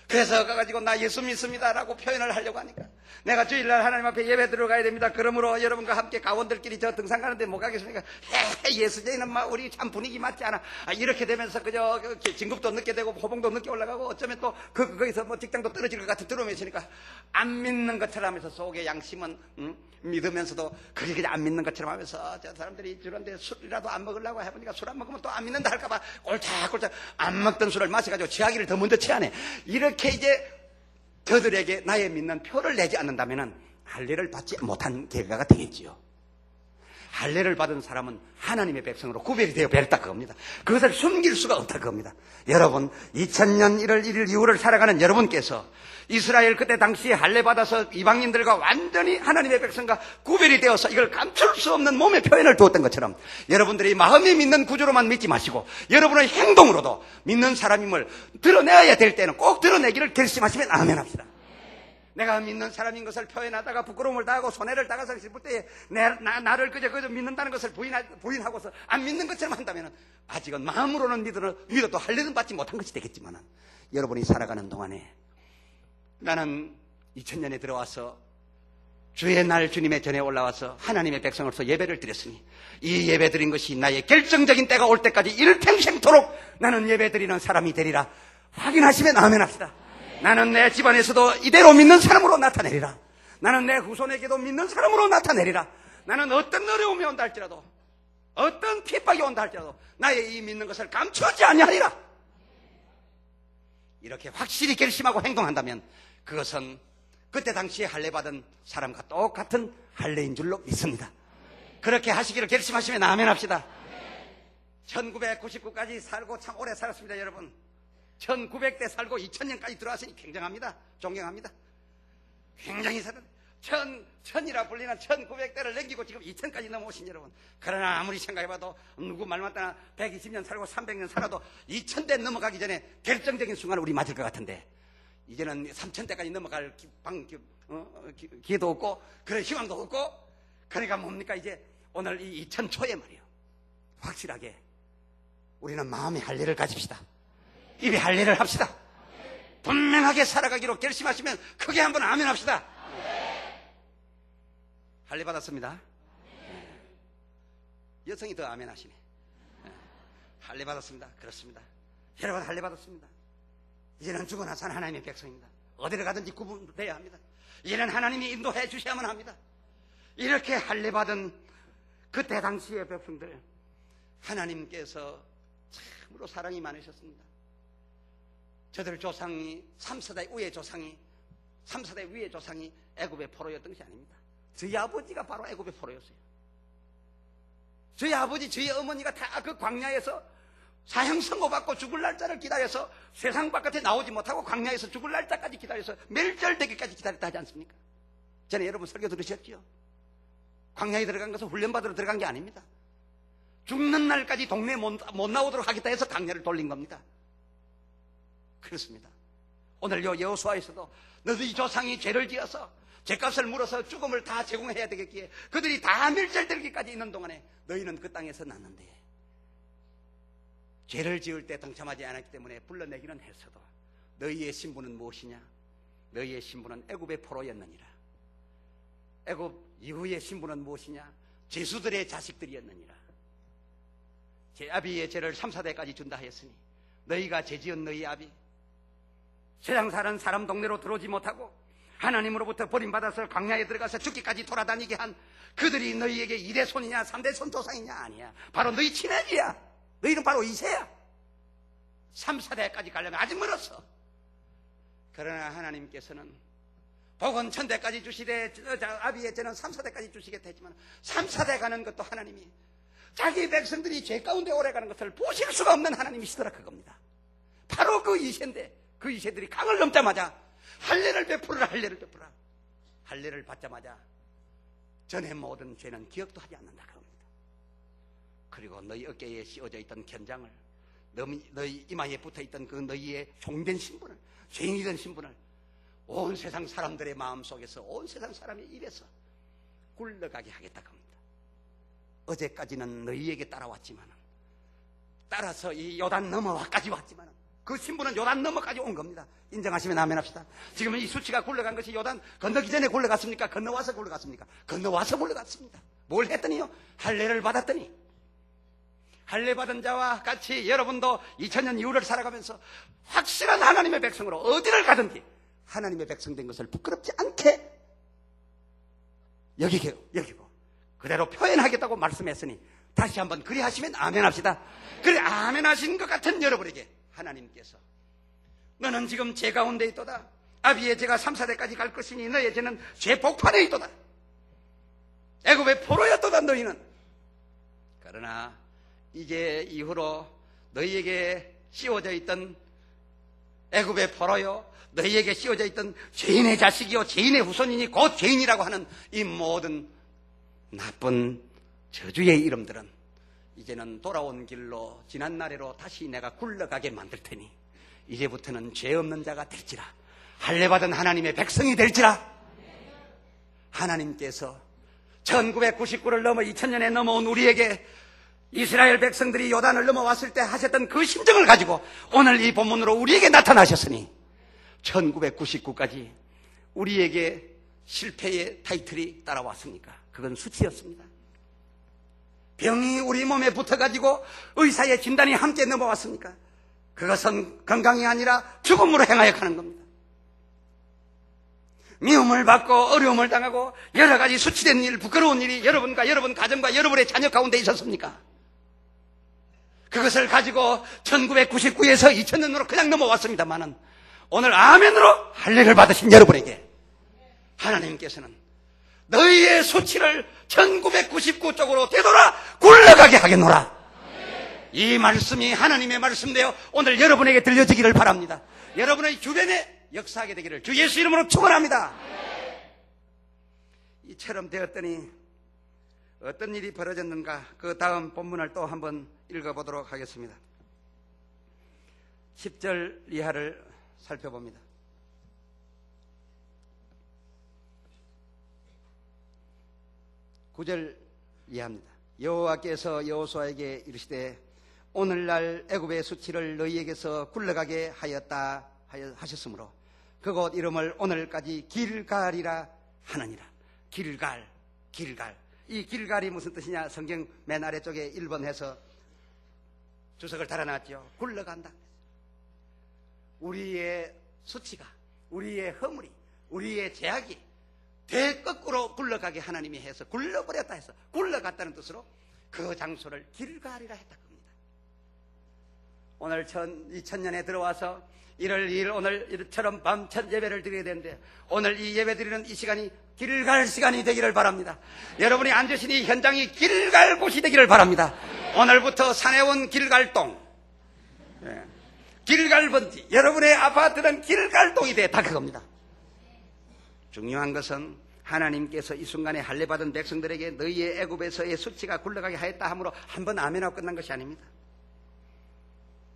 그래서 가가지고 나 예수 믿습니다라고 표현을 하려고 하니까 내가 주일날 하나님 앞에 예배 들어가야 됩니다. 그러므로 여러분과 함께 가원들끼리 저 등산 가는데 못 가겠습니까? 예수제는 막 우리 참 분위기 맞지 않아. 이렇게 되면서 그저 진급도 늦게 되고 호봉도 늦게 올라가고 어쩌면 또 거기서 뭐 직장도 떨어질 것 같은 두려움이 있으니까 안 믿는 것처럼 하면서 속에 양심은 믿으면서도 그게 그냥 안 믿는 것처럼 하면서 저 사람들이 저런데 술이라도 안 먹으려고 해보니까 술 안 먹으면 또 안 믿는다 할까봐 꼴짝꼴짝 안 먹던 술을 마셔가지고 취하기를 더 먼저 취하네. 이렇게 이제 저들에게 나의 믿는 표를 내지 않는다면 할례를 받지 못한 결과가 되겠지요. 할례를 받은 사람은 하나님의 백성으로 구별이 되어 벨다 그겁니다. 그것을 숨길 수가 없다 그겁니다. 여러분 2000년 1월 1일 이후를 살아가는 여러분께서 이스라엘 그때 당시에 할례 받아서 이방인들과 완전히 하나님의 백성과 구별이 되어서 이걸 감출 수 없는 몸의 표현을 두었던 것처럼 여러분들이 마음이 믿는 구조로만 믿지 마시고 여러분의 행동으로도 믿는 사람임을 드러내야 될 때는 꼭 드러내기를 결심하시면 아멘 합시다. 내가 믿는 사람인 것을 표현하다가 부끄러움을 당하고 손해를 당해서 싶을 때에 나를 그저 믿는다는 것을 부인하고서 안 믿는 것처럼 한다면 아직은 마음으로는 믿어도 할례는 받지 못한 것이 되겠지만 여러분이 살아가는 동안에 나는 2000년에 들어와서 주의 날 주님의 전에 올라와서 하나님의 백성으로서 예배를 드렸으니 이 예배 드린 것이 나의 결정적인 때가 올 때까지 일평생토록 나는 예배 드리는 사람이 되리라. 확인하시면 아멘 합시다. 나는 내 집안에서도 이대로 믿는 사람으로 나타내리라. 나는 내 후손에게도 믿는 사람으로 나타내리라. 나는 어떤 어려움이 온다 할지라도 어떤 핍박이 온다 할지라도 나의 이 믿는 것을 감추지 아니하리라. 이렇게 확실히 결심하고 행동한다면 그것은 그때 당시에 할례 받은 사람과 똑같은 할례인 줄로 믿습니다. 그렇게 하시기를 결심하시면 아멘 합시다. 1999까지 살고 참 오래 살았습니다. 여러분 1900대 살고 2000년까지 들어왔으니 굉장합니다. 존경합니다. 굉장히 천이라 불리는 1900대를 넘기고 지금 2000까지 넘어오신 여러분. 그러나 아무리 생각해봐도 누구 말 맞다나 120년 살고 300년 살아도 2000대 넘어가기 전에 결정적인 순간을 우리 맞을 것 같은데 이제는 3000대까지 넘어갈 기회도 없고 그런 희망도 없고 그러니까 뭡니까 이제 오늘 이 2000초에 말이에요. 확실하게 우리는 마음의 할례를 가집시다. 입에 할례를 합시다. 분명하게 살아가기로 결심하시면 크게 한번 아멘 합시다. 할례 받았습니다. 여성이 더 아멘 하시네. 할례 받았습니다. 그렇습니다. 여러분 할례 받았습니다. 이제는 죽어나 산 하나님의 백성입니다. 어디를 가든지 구분돼야 합니다. 이제는 하나님이 인도해 주셔야만 합니다. 이렇게 할례 받은 그때 당시의 백성들 하나님께서 참으로 사랑이 많으셨습니다. 저들 조상이 3세대 위의 조상이 애굽의 포로였던 것이 아닙니다. 저희 아버지가 바로 애굽의 포로였어요. 저희 아버지, 저희 어머니가 다 그 광야에서 사형 선고받고 죽을 날짜를 기다려서 세상 바깥에 나오지 못하고 광야에서 죽을 날짜까지 기다려서 멸절되기까지 기다렸다 하지 않습니까? 전에 여러분 설교 들으셨죠? 광야에 들어간 것은 훈련받으러 들어간 게 아닙니다. 죽는 날까지 동네에 못 나오도록 하겠다 해서 광야를 돌린 겁니다. 그렇습니다. 오늘 여호수아에서도 너희 조상이 죄를 지어서 죄값을 물어서 죽음을 다 제공해야 되겠기에 그들이 다 멸절되기까지 있는 동안에 너희는 그 땅에서 났는데 죄를 지을 때 동참하지 않았기 때문에 불러내기는 했어도 너희의 신분은 무엇이냐? 너희의 신분은 애굽의 포로였느니라. 애굽 이후의 신분은 무엇이냐? 죄수들의 자식들이었느니라. 제 아비의 죄를 3, 4대까지 준다 하였으니 너희가 죄지은 너희 아비 세상 사는 사람 동네로 들어오지 못하고 하나님으로부터 버림받아서 광야에 들어가서 죽기까지 돌아다니게 한 그들이 너희에게 2대 손이냐 3대 손 조상이냐? 아니야. 바로 너희 친애지야. 너희는 바로 이세야. 3, 4대까지 가려면 아직 멀었어. 그러나 하나님께서는 복은 1000대까지 주시되 아비의 죄는 3, 4대까지 주시겠다 했지만 3, 4대 가는 것도 하나님이 자기 백성들이 죄 가운데 오래가는 것을 보실 수가 없는 하나님이시더라 그겁니다. 바로 그 이세인데 그 이세들이 강을 넘자마자 할례를 베풀어라. 할례를 베풀어라. 할례를 받자마자 전에 모든 죄는 기억도 하지 않는다 그럽니다. 그리고 너희 어깨에 씌워져 있던 견장을, 너희 이마에 붙어있던 그 너희의 종된 신분을, 죄인이던 신분을 온 세상 사람들의 마음속에서, 온 세상 사람의 입에서 굴러가게 하겠다고 합니다. 어제까지는 너희에게 따라왔지만, 따라서 이 요단 너머까지 왔지만, 그 신분은 요단 너머까지 온 겁니다. 인정하시면 아멘 합시다. 지금 이 수치가 굴러간 것이 요단 건너기 전에 굴러갔습니까? 건너와서 굴러갔습니까? 건너와서 굴러갔습니다. 뭘 했더니요? 할례를 받았더니, 할례 받은 자와 같이 여러분도 2000년 이후를 살아가면서 확실한 하나님의 백성으로 어디를 가든지 하나님의 백성 된 것을 부끄럽지 않게 여기고 그대로 표현하겠다고 말씀했으니 다시 한번 그리 하시면 아멘 합시다. 그래 아멘 하신 것 같은 여러분에게 하나님께서 너는 지금 죄 가운데 있도다. 아비의 죄가 3, 4대까지 갈 것이니 너의 죄는 죄 복판에 있도다. 애굽의 포로였도다 너희는. 그러나 이제 이후로 너희에게 씌워져 있던 애굽의 포로요, 너희에게 씌워져 있던 죄인의 자식이요, 죄인의 후손이니 곧 죄인이라고 하는 이 모든 나쁜 저주의 이름들은 이제는 돌아온 길로 지난날에로 다시 내가 굴러가게 만들 테니 이제부터는 죄 없는 자가 될지라, 할례받은 하나님의 백성이 될지라. 하나님께서 1999를 넘어 2000년에 넘어온 우리에게 이스라엘 백성들이 요단을 넘어왔을 때 하셨던 그 심정을 가지고 오늘 이 본문으로 우리에게 나타나셨으니 1999까지 우리에게 실패의 타이틀이 따라왔습니까? 그건 수치였습니다. 병이 우리 몸에 붙어가지고 의사의 진단이 함께 넘어왔습니까? 그것은 건강이 아니라 죽음으로 행하여 가는 겁니다. 미움을 받고 어려움을 당하고 여러 가지 수치된 일, 부끄러운 일이 여러분과 여러분 가정과 여러분의 자녀 가운데 있었습니까? 그것을 가지고 1999에서 2000년으로 그냥 넘어왔습니다만은 오늘 아멘으로 할례를 받으신 여러분에게 하나님께서는 너희의 수치를 1999 쪽으로 되돌아 굴러가게 하겠노라. 이 말씀이 하나님의 말씀되어 오늘 여러분에게 들려지기를 바랍니다. 여러분의 주변에 역사하게 되기를 주 예수 이름으로 축원합니다. 이처럼 되었더니 어떤 일이 벌어졌는가, 그 다음 본문을 또 한번 읽어보도록 하겠습니다. 10절 이하를 살펴봅니다. 9절 이하입니다. 여호와께서 여호수아에게 이르시되 오늘날 애굽의 수치를 너희에게서 굴러가게 하였다 하셨으므로 그곳 이름을 오늘까지 길갈이라 하느니라. 길갈. 이 길갈이 무슨 뜻이냐? 성경 맨 아래쪽에 1번 해서 주석을 달아놨죠. 굴러간다. 우리의 수치가, 우리의 허물이, 우리의 죄악이 대거꾸로 굴러가게 하나님이 해서 굴러버렸다 해서 굴러갔다는 뜻으로 그 장소를 길갈이라 했다 겁니다. 오늘 2000년에 들어와서 1월 2일 오늘 이처럼 밤 첫 예배를 드리게 되는데 오늘 이 예배 드리는 이 시간이 길갈 시간이 되기를 바랍니다. 여러분이 앉으신 이 현장이 길갈 곳이 되기를 바랍니다. 오늘부터 산에온 길갈동, 길갈번지, 여러분의 아파트는 길갈동이 됐다 그겁니다. 중요한 것은 하나님께서 이 순간에 할례받은 백성들에게 너희의 애굽에서의 수치가 굴러가게 하였다 하므로 한번 아멘하고 끝난 것이 아닙니다.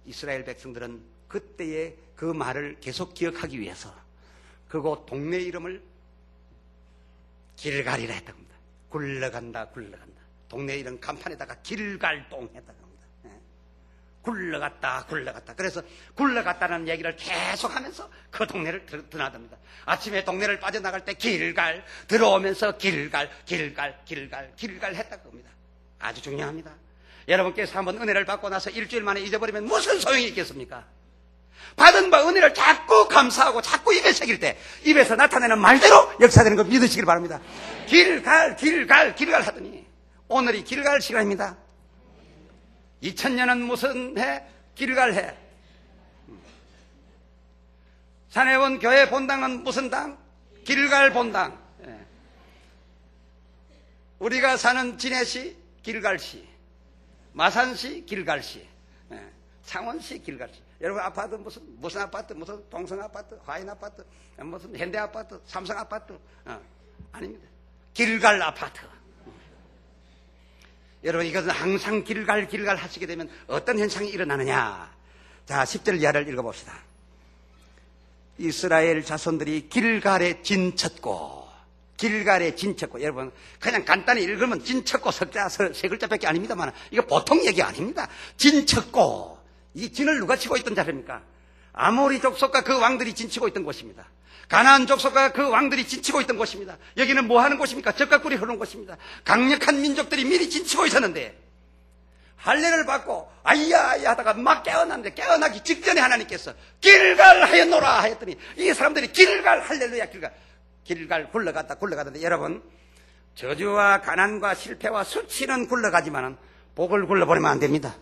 이스라엘 백성들은 그때의 그 말을 계속 기억하기 위해서 그곳 동네 이름을 길갈이라 했다고 합니다. 굴러간다. 동네 이름 간판에다가 길갈동 했다고 합니다. 굴러갔다. 그래서 굴러갔다는 얘기를 계속 하면서 그 동네를 드나듭니다. 아침에 동네를 빠져나갈 때 길갈, 들어오면서 길갈 했다고 합니다. 아주 중요합니다. 여러분께서 한번 은혜를 받고 나서 일주일 만에 잊어버리면 무슨 소용이 있겠습니까? 받은 바 은혜를 자꾸 감사하고 자꾸 입에 새길 때 입에서 나타내는 말대로 역사되는 걸 믿으시길 바랍니다. 길갈 하더니 오늘이 길갈 시간입니다. 2000년은 무슨 해? 길갈 해. 산해원 교회 본당은 무슨 당? 길갈 본당. 우리가 사는 진해시 길갈시, 마산시 길갈시, 창원시 길갈시. 여러분 아파트 무슨 아파트, 무슨 동성 아파트, 화인 아파트, 무슨 현대 아파트, 삼성 아파트, 아닙니다. 길갈 아파트. 여러분 이것은 항상 길갈 하시게 되면 어떤 현상이 일어나느냐. 자, 10절 이하를 읽어봅시다. 이스라엘 자손들이 길갈에 진쳤고, 여러분 그냥 간단히 읽으면 진쳤고 세 글자밖에 아닙니다만 이거 보통 얘기 아닙니다. 진쳤고, 이 진을 누가 치고 있던 자리입니까? 아모리 족속과 그 왕들이 진치고 있던 곳입니다. 가나안 족속과 그 왕들이 진치고 있던 곳입니다. 여기는 뭐 하는 곳입니까? 적각꿀이 흐르는 곳입니다. 강력한 민족들이 미리 진치고 있었는데 할례를 받고 아이야 하다가 막 깨어났는데, 깨어나기 직전에 하나님께서 길갈 하였노라 하였더니 이 사람들이 길갈, 할렐루야, 길갈 굴러갔는데, 여러분 저주와 가난과 실패와 수치는 굴러가지만은 복을 굴러버리면 안 됩니다.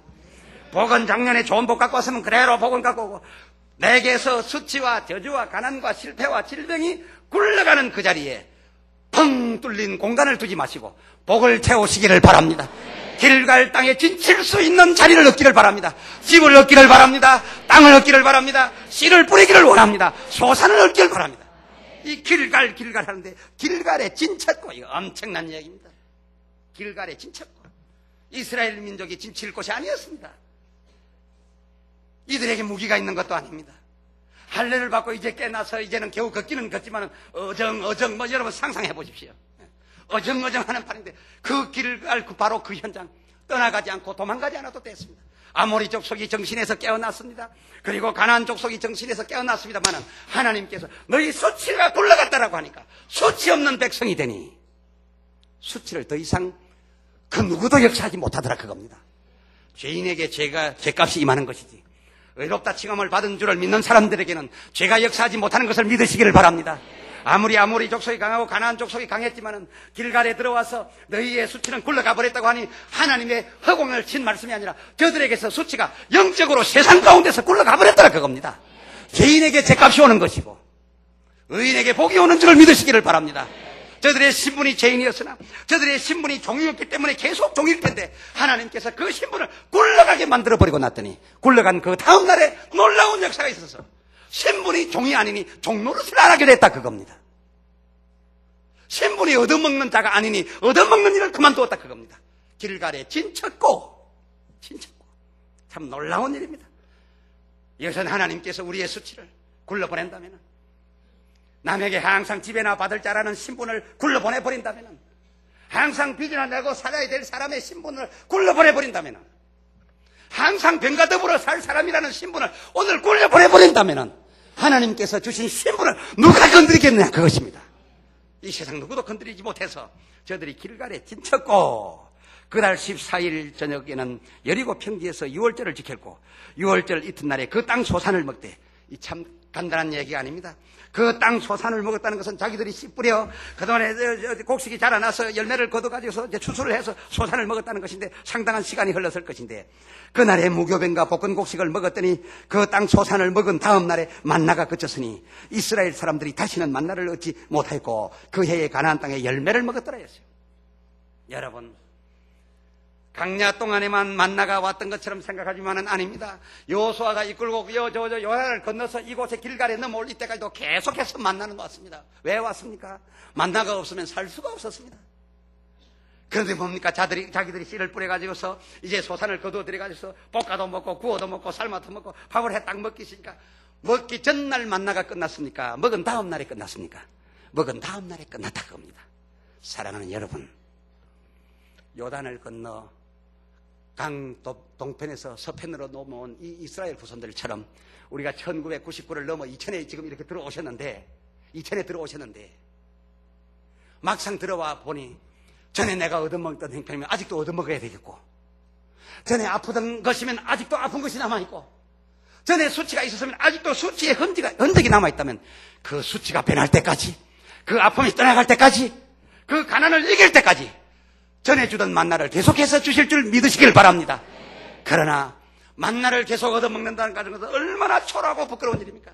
복은 작년에 좋은 복 갖고 왔으면 그대로 복은 갖고 오고, 내게서 수치와 저주와 가난과 실패와 질병이 굴러가는 그 자리에 펑 뚫린 공간을 두지 마시고 복을 채우시기를 바랍니다. 길갈 땅에 진칠 수 있는 자리를 얻기를 바랍니다. 집을 얻기를 바랍니다. 땅을 얻기를 바랍니다. 씨를 뿌리기를 원합니다. 소산을 얻기를 바랍니다. 이 길갈 하는데 길갈에 진쳤고, 이거 엄청난 이야기입니다. 길갈에 진쳤고, 이스라엘 민족이 진칠 곳이 아니었습니다. 이들에게 무기가 있는 것도 아닙니다. 할례를 받고 이제 깨나서 이제는 겨우 걷기는 걷지만 어정 뭐 여러분 상상해 보십시오. 어정어정하는 판인데 그 길갈 바로 그 현장 떠나가지 않고 도망가지 않아도 됐습니다. 아모리 족속이 정신에서 깨어났습니다. 그리고 가나안 족속이 정신에서 깨어났습니다만 하나님께서 너희 수치가 굴러갔다라고 하니까 수치 없는 백성이 되니 수치를 더 이상 그 누구도 역사하지 못하더라 그겁니다. 죄인에게 죄값이 임하는 것이지 의롭다 칭함을 받은 줄을 믿는 사람들에게는 죄가 역사하지 못하는 것을 믿으시기를 바랍니다. 아무리 족속이 강하고 가나안 족속이 강했지만은 길갈에 들어와서 너희의 수치는 굴러가 버렸다고 하니 하나님의 허공을 친 말씀이 아니라 저들에게서 수치가 영적으로 세상 가운데서 굴러가 버렸다라 그겁니다. 죄인에게 죄값이 오는 것이고 의인에게 복이 오는 줄을 믿으시기를 바랍니다. 저들의 신분이 죄인이었으나 저들의 신분이 종이었기 때문에 계속 종일 텐데 하나님께서 그 신분을 굴러가게 만들어버리고 났더니 굴러간 그 다음 날에 놀라운 역사가 있어서 신분이 종이 아니니 종노릇을 안 하게 됐다 그겁니다. 신분이 얻어먹는 자가 아니니 얻어먹는 일을 그만두었다 그겁니다. 길갈에 진쳤고 참 놀라운 일입니다. 이것은 하나님께서 우리의 수치를 굴러보낸다면, 남에게 항상 지배나 받을 자라는 신분을 굴러보내버린다면, 항상 빚이나 내고 살아야 될 사람의 신분을 굴러보내버린다면, 항상 병과 더불어 살 사람이라는 신분을 오늘 굴려보내버린다면 하나님께서 주신 신분을 누가 건드리겠느냐 그것입니다. 이 세상 누구도 건드리지 못해서 저들이 길갈에 진쳤고, 그날 14일 저녁에는 여리고 평지에서 유월절을 지켰고, 유월절 이튿날에 그 땅 소산을 먹되, 이 참 간단한 얘기가 아닙니다. 그 땅 소산을 먹었다는 것은 자기들이 씨 뿌려 그동안에 곡식이 자라나서 열매를 거둬가지고서 이제 추수를 해서 소산을 먹었다는 것인데 상당한 시간이 흘렀을 것인데, 그날에 무교병과 볶은 곡식을 먹었더니 그 땅 소산을 먹은 다음 날에 만나가 그쳤으니 이스라엘 사람들이 다시는 만나를 얻지 못하였고 그 해에 가나안 땅에 열매를 먹었더라 했어요. 여러분, 강야 동안에만 만나가 왔던 것처럼 생각하지만은 아닙니다. 여호수아가 이끌고 요단을 건너서 이곳에 길갈에 넘어올 이때까지도 계속해서 만나는 왔습니다. 왜 왔습니까? 만나가 없으면 살 수가 없었습니다. 그런데 뭡니까? 자기들이 씨를 뿌려가지고서 이제 소산을 거두어들여가지고서 볶아도 먹고 구워도 먹고 삶아도 먹고 밥을 해 딱 먹기 있으니까, 먹기 전날 만나가 끝났습니까? 먹은 다음 날에 끝났습니까? 먹은 다음 날에 끝났다 그겁니다. 사랑하는 여러분, 요단을 건너 강 동편에서 서편으로 넘어온 이 이스라엘 후손들처럼 우리가 1999를 넘어 2000에 지금 이렇게 들어오셨는데, 2000에 들어오셨는데 막상 들어와 보니 전에 내가 얻어먹던 형편이면 아직도 얻어먹어야 되겠고, 전에 아프던 것이면 아직도 아픈 것이 남아있고, 전에 수치가 있었으면 아직도 수치의 흔적이 남아있다면 그 수치가 변할 때까지, 그 아픔이 떠나갈 때까지, 그 가난을 이길 때까지 전해주던 만나를 계속해서 주실 줄 믿으시길 바랍니다. 그러나 만나를 계속 얻어먹는다는 것은 얼마나 초라하고 부끄러운 일입니까?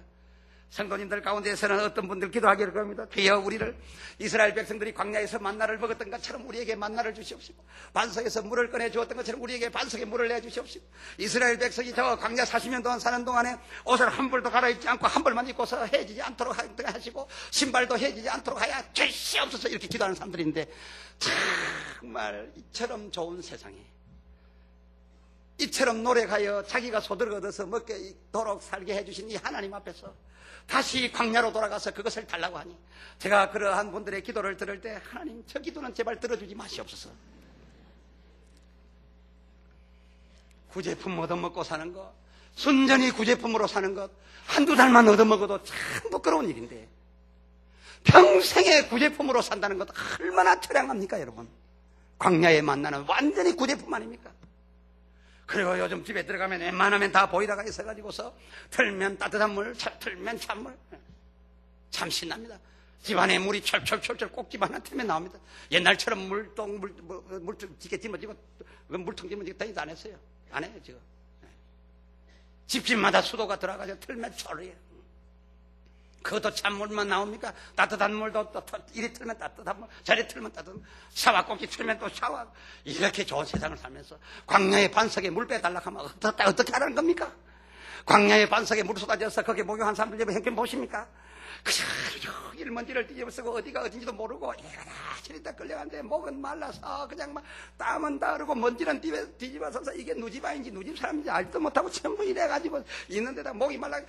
성도님들 가운데서는 어떤 분들 기도하기를 겁니다. 주여 우리를 이스라엘 백성들이 광야에서 만나를 먹었던 것처럼 우리에게 만나를 주시옵시고, 반석에서 물을 꺼내 주었던 것처럼 우리에게 반석에 물을 내 주시옵시고, 이스라엘 백성이 저 광야 40년 동안 사는 동안에 옷을 한 벌도 갈아입지 않고 한 벌만 입고서 해지지 않도록 하시고 신발도 해지지 않도록 하여 주시옵소서, 이렇게 기도하는 사람들인데, 정말 이처럼 좋은 세상에 이처럼 노력하여 자기가 소득을 얻어서 먹게 있도록 살게 해주신 이 하나님 앞에서 다시 광야로 돌아가서 그것을 달라고 하니, 제가 그러한 분들의 기도를 들을 때 하나님, 저 기도는 제발 들어주지 마시옵소서. 구제품 얻어먹고 사는 것, 순전히 구제품으로 사는 것, 한두 달만 얻어먹어도 참 부끄러운 일인데, 평생에 구제품으로 산다는 것 얼마나 처량합니까 여러분? 광야에 만나는 완전히 구제품 아닙니까? 그리고 요즘 집에 들어가면 웬만하면 다 보이다가 있어가지고서 틀면 따뜻한 물, 틀면 찬물, 참 신납니다. 집안에 물이 철철철철 꼭 집 하나 틀면 나옵니다. 옛날처럼 물통 지게 찜어지고 물통 찜어지고 다니도 안 했어요. 안 해요 지금. 집집마다 수도가 들어가서 틀면 철이에요. 그것도 찬물만 나옵니까? 따뜻한 물도 또 이리 틀면 따뜻한 물, 저리 틀면 따뜻한 물, 샤워꼭지 틀면 또 샤워. 이렇게 좋은 세상을 살면서 광야의 반석에 물 빼달라고 하면 어떻게 하라는 겁니까? 광야의 반석에 물 쏟아져서 거기에 목욕한 사람들 집에 형편 보십니까? 그저 일먼지를 뒤집어 쓰고 어디가 어딘지도 모르고 이거다 저리다 끌려가는데 목은 말라서 그냥 막 땀은 다르고 먼지는 뒤집어 서서 이게 누집아인지 누집 사람인지 알지도 못하고 전부 이래가지고 있는데다 목이 말라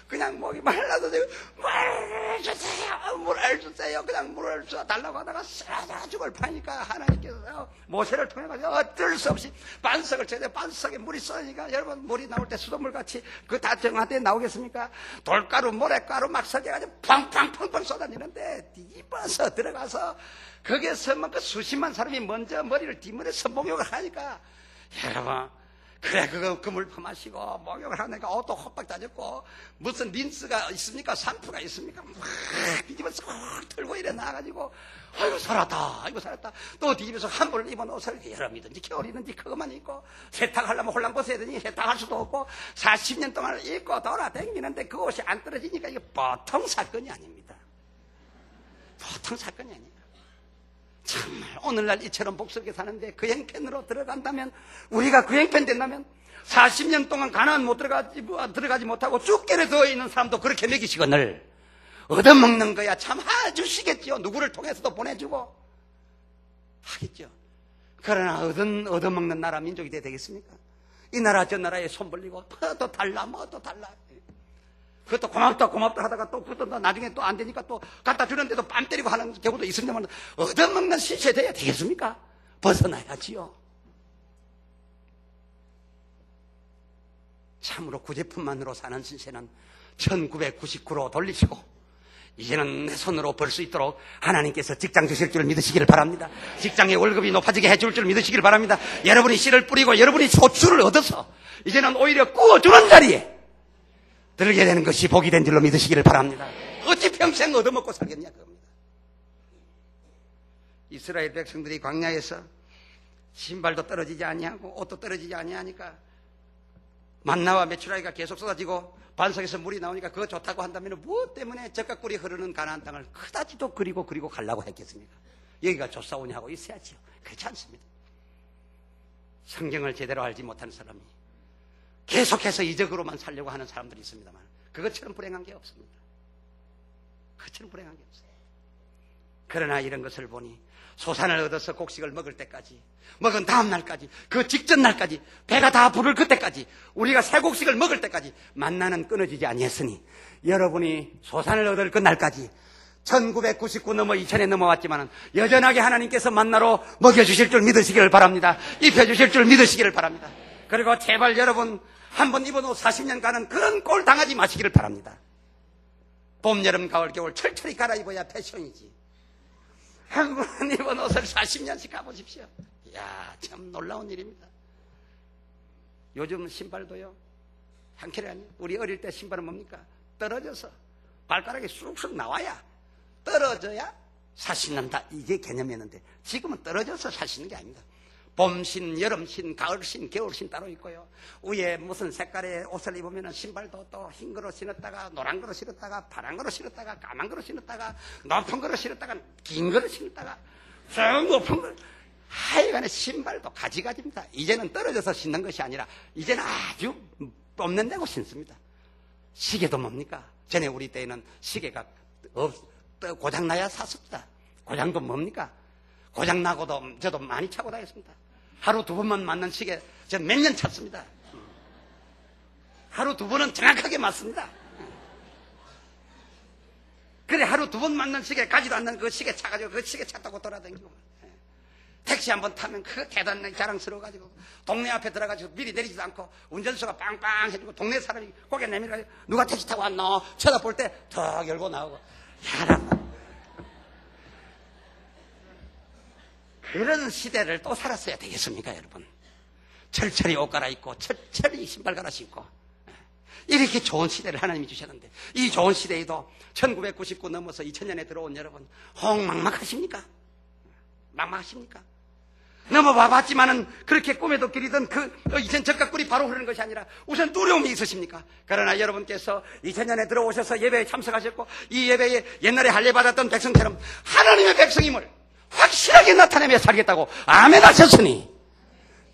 그냥 목이 말라서 물 주세요, 물을 주세요, 그냥 물을 달라고 하다가 쓰러져 죽을 파니까 하나님께서 모세를 통해서 어쩔 수 없이 반석을 쳐야 반석에 물이 쏘니까 여러분, 물이 나올 때 수돗물같이 그 다 정화되어 나오겠습니까? 돌가루 모래가루 막 섞여가지고 팡팡팡팡 쏟아지는데 뒤집어서 들어가서 거기에서 막 그 수십만 사람이 먼저 머리를 뒤물어서 목욕을 하니까, 여러분, 그래 그 물 퍼마시고 목욕을 하니까 옷도 헛박 다졌고 무슨 린스가 있습니까? 샴푸가 있습니까? 막 뒤집어서 들고 이래 나가지고 아이고 살았다, 아이고 살았다. 또 뒤집어서 한 벌을 입은 옷을 여름이든지 겨울이든지 그것만 입고 세탁하려면 홀랑 벗어야 되니 세탁할 수도 없고 40년 동안 입고 돌아다니는데 그 옷이 안 떨어지니까 이게 보통 사건이 아닙니다. 보통 사건이 아닙니다. 정말 오늘날 이처럼 복스럽게 사는데 그 형편으로 들어간다면, 우리가 그 형편 된다면 40년 동안 가나안 못 들어가지 못하고 쭈깨를 더해 있는 사람도 그렇게 먹이시거늘 얻어먹는 거야 참 해주시겠지요. 누구를 통해서도 보내주고 하겠죠. 그러나 얻어먹는 나라 민족이 되겠습니까? 이 나라 저 나라에 손 벌리고 또 달라 또 달라, 그것도 고맙다 하다가 또 그것도 나중에 또 안 되니까 또 갖다 주는데도 뺨 때리고 하는 경우도 있습니다만, 얻어먹는 시체 돼야 되겠습니까? 벗어나야지요. 참으로 구제품만으로 사는 신세는 1999로 돌리시고 이제는 내 손으로 벌 수 있도록 하나님께서 직장 주실 줄 믿으시기를 바랍니다. 직장의 월급이 높아지게 해줄 줄 믿으시기를 바랍니다. 여러분이 씨를 뿌리고 여러분이 소출을 얻어서 이제는 오히려 구워주는 자리에 들게 되는 것이 복이 된 줄로 믿으시기를 바랍니다. 어찌 평생 얻어먹고 살겠냐 그겁니다. 이스라엘 백성들이 광야에서 신발도 떨어지지 아니하고 옷도 떨어지지 아니하니까 만나와 메추라기가 계속 쏟아지고 반석에서 물이 나오니까 그거 좋다고 한다면 무엇 때문에 젖과 꿀이 흐르는 가나안 땅을 그다지도 그리고 가려고 했겠습니까? 여기가 좋사오니 하고 있어야지요. 그렇지 않습니다. 성경을 제대로 알지 못하는 사람이 계속해서 이적으로만 살려고 하는 사람들이 있습니다만 그것처럼 불행한 게 없습니다. 그것처럼 불행한 게 없어요. 그러나 이런 것을 보니 소산을 얻어서 곡식을 먹을 때까지, 먹은 다음 날까지, 그 직전 날까지, 배가 다 부를 그때까지, 우리가 새 곡식을 먹을 때까지 만나는 끊어지지 아니했으니 여러분이 소산을 얻을 그 날까지 1999 넘어 2000에 넘어왔지만 여전하게 하나님께서 만나로 먹여주실 줄 믿으시기를 바랍니다. 입혀주실 줄 믿으시기를 바랍니다. 그리고 제발 여러분 한번 입은 옷 40년 가는 그런 꼴 당하지 마시기를 바랍니다. 봄, 여름, 가을, 겨울 철철히 갈아입어야 패션이지. 한 번 입은 옷을 40년씩 가보십시오. 이야, 참 놀라운 일입니다. 요즘 신발도요, 한 켤레 아니에요. 우리 어릴 때 신발은 뭡니까? 떨어져서 발가락이 쑥쑥 나와야, 떨어져야 살 신는다, 이게 개념이었는데 지금은 떨어져서 살 신는 게 아닙니다. 봄신, 여름신, 가을신, 겨울신 따로 있고요. 위에 무슨 색깔의 옷을 입으면 신발도 또 흰 거로 신었다가 노란 거로 신었다가 파란 거로 신었다가 까만 거로 신었다가 높은 거로 신었다가 긴 거로 신었다가 저 높은 거 하여간에 신발도 가지가지입니다. 이제는 떨어져서 신는 것이 아니라 이제는 아주 뽐낸 데고 신습니다. 시계도 뭡니까? 전에 우리 때에는 시계가 고장나야 샀습니다. 고장도 뭡니까? 고장나고도 저도 많이 차고 다녔습니다. 하루 두 번만 맞는 시계 전 몇 년 찼습니다. 하루 두 번은 정확하게 맞습니다. 그래 하루 두 번 맞는 시계 가지도 않는 그 시계 차가지고 그 시계 찼다고 돌아다니고 택시 한번 타면 그 대단히 자랑스러워가지고 동네 앞에 들어가지고 미리 내리지도 않고 운전수가 빵빵 해주고 동네 사람이 고개 내밀어가지고 누가 택시 타고 왔노? 쳐다볼 때 턱 열고 나오고 그런 시대를 또 살았어야 되겠습니까 여러분? 철철이 옷 갈아입고 철철이 신발 갈아 신고 이렇게 좋은 시대를 하나님이 주셨는데 이 좋은 시대에도 1999 넘어서 2000년에 들어온 여러분 혹 막막하십니까? 막막하십니까? 넘어봐봤지만은 그렇게 꿈에도 그리던 이젠 젖과 꿀이 바로 흐르는 것이 아니라 우선 두려움이 있으십니까? 그러나 여러분께서 2000년에 들어오셔서 예배에 참석하셨고 이 예배에 옛날에 할례 받았던 백성처럼 하나님의 백성임을 확실하게 나타내며 살겠다고 아멘 하셨으니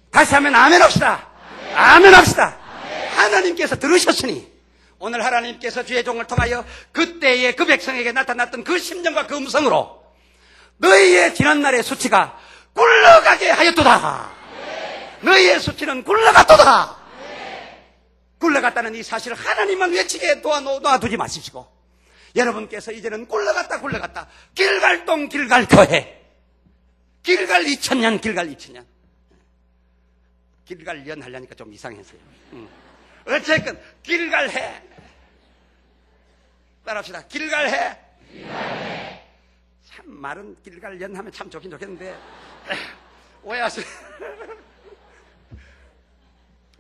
다시 하면 아멘 합시다. 아멘 합시다. 하나님께서 들으셨으니 오늘 하나님께서 주의 종을 통하여 그때의 그 백성에게 나타났던 그 심정과 그 음성으로 너희의 지난날의 수치가 굴러가게 하였도다. 너희의 수치는 굴러갔도다. 굴러갔다는 이 사실을 하나님만 외치게 놓아두지 마십시오. 여러분께서 이제는 굴러갔다 길갈동 길갈거해 길갈 2000년 길갈 2000년 길갈년 하려니까 좀 이상했어요. 어쨌든 길갈해 따라합시다. 길갈해 참 말은 길갈년 하면 참 좋긴 좋겠는데 오해하세요.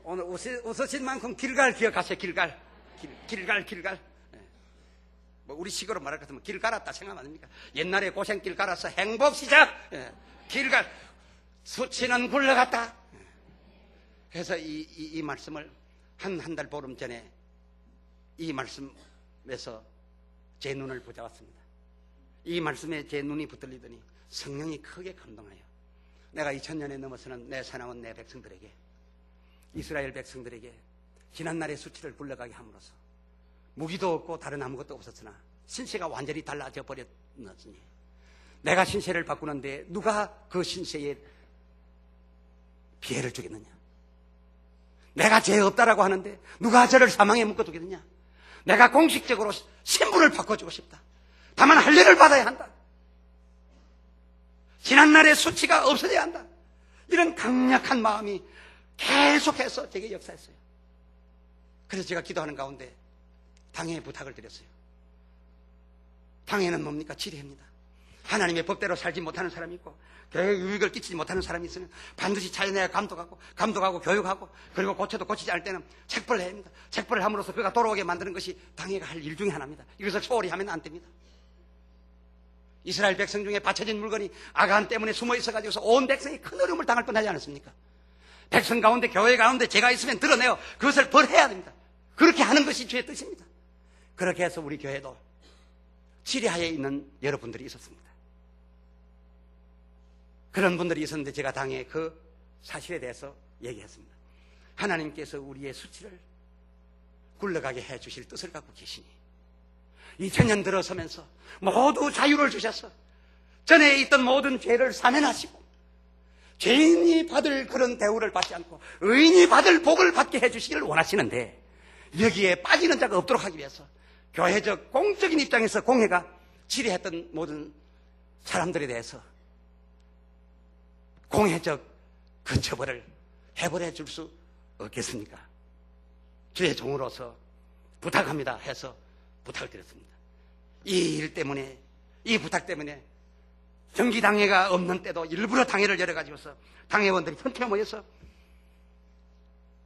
오늘 웃으신 만큼 길갈 기억하세요. 길갈 뭐 우리 식으로 말할 것 같으면 길 갈았다 생각 아닙니까? 옛날에 고생길 갈아서 행복 시작. 길갈 수치는 굴러갔다. 그래서 이 말씀을 한 달 보름 전에 이 말씀에서 제 눈을 붙잡았습니다. 이 말씀에 제 눈이 붙들리더니 성령이 크게 감동하여 내가 2000년에 넘어서는 내 사랑은 내 백성들에게 이스라엘 백성들에게 지난날의 수치를 굴러가게 함으로써 무기도 없고 다른 아무것도 없었으나 신세가 완전히 달라져 버렸으니 내가 신세를 바꾸는데 누가 그 신세에 피해를 주겠느냐? 내가 죄 없다라고 하는데 누가 저를 사망에 묶어두겠느냐? 내가 공식적으로 신분을 바꿔주고 싶다. 다만 할례를 받아야 한다. 지난날의 수치가 없어져야 한다. 이런 강력한 마음이 계속해서 제게 역사했어요. 그래서 제가 기도하는 가운데 당회에 부탁을 드렸어요. 당회는 뭡니까? 지례입니다. 하나님의 법대로 살지 못하는 사람이 있고 교회에 유익을 끼치지 못하는 사람이 있으면 반드시 자연에 감독하고 교육하고 그리고 고쳐도 고치지 않을 때는 책벌을 해야 합니다. 책벌을 함으로써 그가 돌아오게 만드는 것이 당회가 할 일 중에 하나입니다. 이것을 소홀히 하면 안 됩니다. 이스라엘 백성 중에 바쳐진 물건이 아간 때문에 숨어 있어가지고서 온 백성이 큰 어려움을 당할 뻔하지 않았습니까? 백성 가운데 교회 가운데 죄가 있으면 드러내어 그것을 벌해야 됩니다. 그렇게 하는 것이 주의 뜻입니다. 그렇게 해서 우리 교회도 지리하에 있는 여러분들이 있었습니다. 그런 분들이 있었는데 제가 당에 그 사실에 대해서 얘기했습니다. 하나님께서 우리의 수치를 굴러가게 해주실 뜻을 갖고 계시니 2000년 들어서면서 모두 자유를 주셔서 전에 있던 모든 죄를 사면하시고 죄인이 받을 그런 대우를 받지 않고 의인이 받을 복을 받게 해주시기를 원하시는데 여기에 빠지는 자가 없도록 하기 위해서 교회적 공적인 입장에서 공회가 질의했던 모든 사람들에 대해서 공회적 그 처벌을 해버려 줄 수 없겠습니까? 주의 종으로서 부탁합니다 해서 부탁을 드렸습니다. 이 일 때문에, 이 부탁 때문에 정기당회가 없는 때도 일부러 당회를 열어가지고서 당회원들이 전체 모여서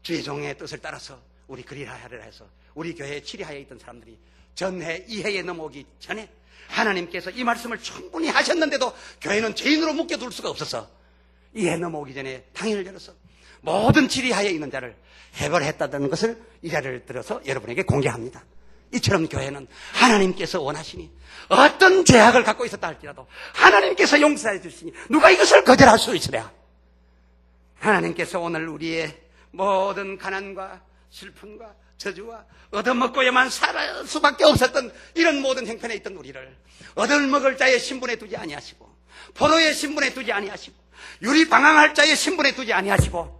주의 종의 뜻을 따라서 우리 그리하야를 해서 우리 교회에 치리하에 있던 사람들이 전해 이해에 넘어오기 전에 하나님께서 이 말씀을 충분히 하셨는데도 교회는 죄인으로 묶여둘 수가 없어서 이 해 넘어오기 전에 당일을 열어서 모든 지리하에 있는 자를 해벌했다는 것을 이 자리를 들어서 여러분에게 공개합니다. 이처럼 교회는 하나님께서 원하시니 어떤 죄악을 갖고 있었다 할지라도 하나님께서 용서해 주시니 누가 이것을 거절할 수 있으랴. 하나님께서 오늘 우리의 모든 가난과 슬픔과 저주와 얻어먹고야만 살 수밖에 없었던 이런 모든 형편에 있던 우리를 얻어먹을 자의 신분에 두지 아니하시고 포도의 신분에 두지 아니하시고 유리방황할 자의 신분에 두지 아니하시고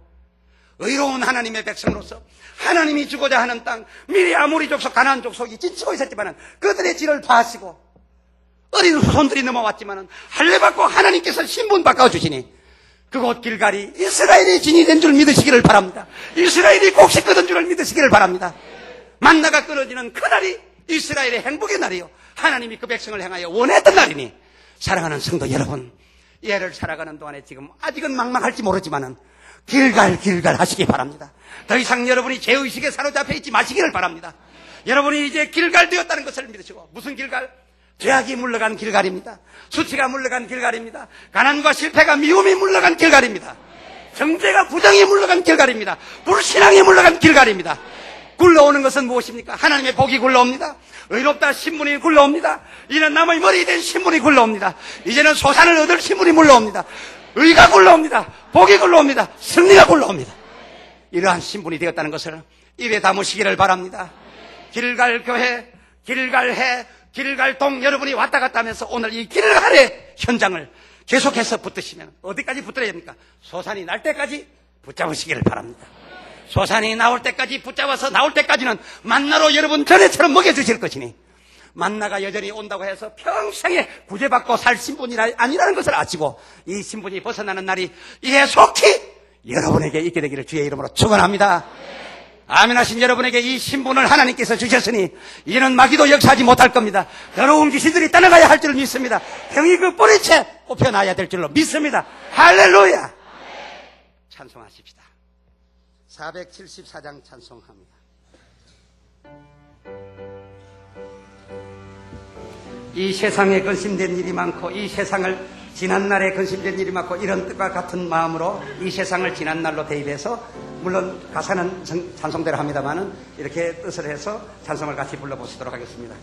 의로운 하나님의 백성으로서 하나님이 주고자 하는 땅, 미리 아모리 족속, 가나안 족속이 진치고 있었지만은 그들의 질을 파시고 어린 후손들이 넘어왔지만은 할례받고 하나님께서 신분 바꿔주시니 그곳 길갈이 이스라엘이 진이 된 줄 믿으시기를 바랍니다. 이스라엘이 곡식 끊은 줄을 믿으시기를 바랍니다. 만나가 끊어지는 그날이 이스라엘의 행복의 날이요 하나님이 그 백성을 향하여 원했던 날이니 사랑하는 성도 여러분, 이 해를 살아가는 동안에 지금 아직은 막막할지 모르지만은 길갈 하시기 바랍니다. 더 이상 여러분이 죄의식에 사로잡혀 있지 마시기를 바랍니다. 여러분이 이제 길갈 되었다는 것을 믿으시고, 무슨 길갈? 죄악이 물러간 길갈입니다. 수치가 물러간 길갈입니다. 가난과 실패가 미움이 물러간 길갈입니다. 정죄가 부정이 물러간 길갈입니다. 불신앙이 물러간 길갈입니다. 굴러오는 것은 무엇입니까? 하나님의 복이 굴러옵니다. 의롭다 신분이 굴러옵니다. 이는 남의 머리 된 신분이 굴러옵니다. 이제는 소산을 얻을 신분이 물러옵니다. 의가 굴러옵니다. 복이 굴러옵니다. 승리가 굴러옵니다. 이러한 신분이 되었다는 것을 입에 담으시기를 바랍니다. 길갈 교회, 길갈 해, 길갈 동 여러분이 왔다 갔다 하면서 오늘 이 길갈의 현장을 계속해서 붙드시면 어디까지 붙들어야 됩니까? 소산이 날 때까지 붙잡으시기를 바랍니다. 소산이 나올 때까지 붙잡아서 나올 때까지는 만나로 여러분 전에처럼 먹여주실 것이니 만나가 여전히 온다고 해서 평생에 구제받고 살 신분이 아니라는 것을 아시고 이 신분이 벗어나는 날이 이에 속히 여러분에게 있게 되기를 주의 이름으로 축원합니다. 아멘 하신 여러분에게 이 신분을 하나님께서 주셨으니 이제는 마귀도 역사하지 못할 겁니다. 더러운 귀신들이 떠나가야 할 줄 믿습니다. 병이 그 뿌리채 꼽혀나야 될 줄로 믿습니다. 할렐루야. 찬송하십시다. 474장 찬송합니다. 이 세상에 근심된 일이 많고 이 세상을 지난날에 근심된 일이 많고 이런 뜻과 같은 마음으로 이 세상을 지난날로 대입해서 물론 가사는 찬송대로 합니다만은 이렇게 뜻을 해서 찬송을 같이 불러보시도록 하겠습니다.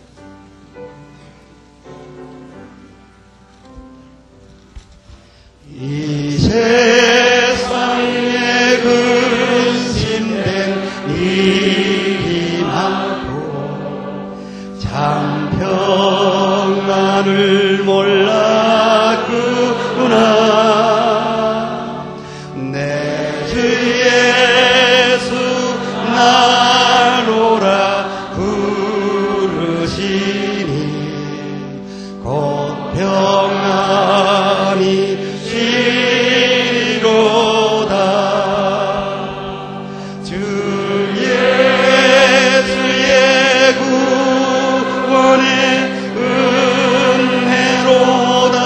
이 세상에 근심된 일이 많고 참 평안을 몰랐구나. 내 주 예수 나노라 부르시니 곧 평안이 시로다. 주 예수의 구원의 은혜로다.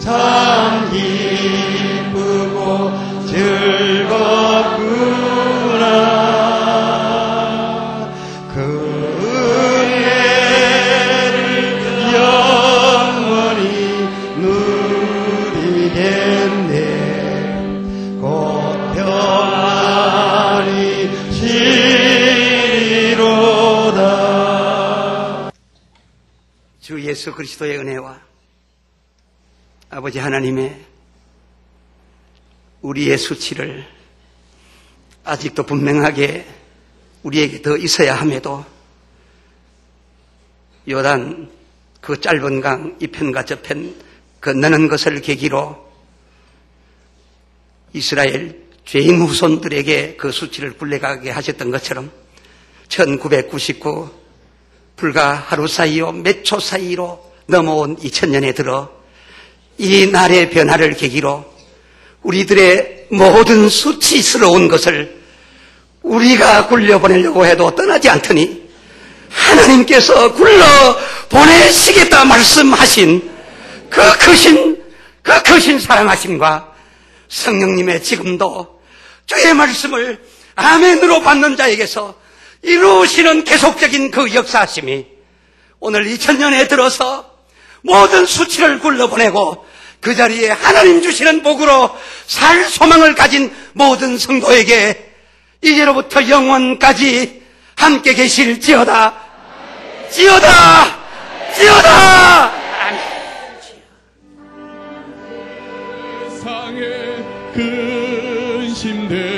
참 기쁘고 즐겁구나. 그 은혜를 영원히 누리겠네. 곧 평안이 시리로다. 주 예수 그리스도의 은혜와 아버지 하나님의 우리의 수치를 아직도 분명하게 우리에게 더 있어야 함에도 요단 그 짧은 강 이편과 저편 건너는 것을 계기로 이스라엘 죄인 후손들에게 그 수치를 굴려가게 하셨던 것처럼 1999 불과 하루 사이요 몇 초 사이로 넘어온 2000년에 들어 이 날의 변화를 계기로 우리들의 모든 수치스러운 것을 우리가 굴려보내려고 해도 떠나지 않더니 하나님께서 굴러보내시겠다 말씀하신 그 크신 사랑하심과 성령님의 지금도 주의 말씀을 아멘으로 받는 자에게서 이루시는 계속적인 그 역사하심이 오늘 2000년에 들어서 모든 수치를 굴러보내고 그 자리에 하나님 주시는 복으로 살 소망을 가진 모든 성도에게 이제로부터 영원까지 함께 계실지어다. 지어다! 지어다! 아멘. 세상에 근심돼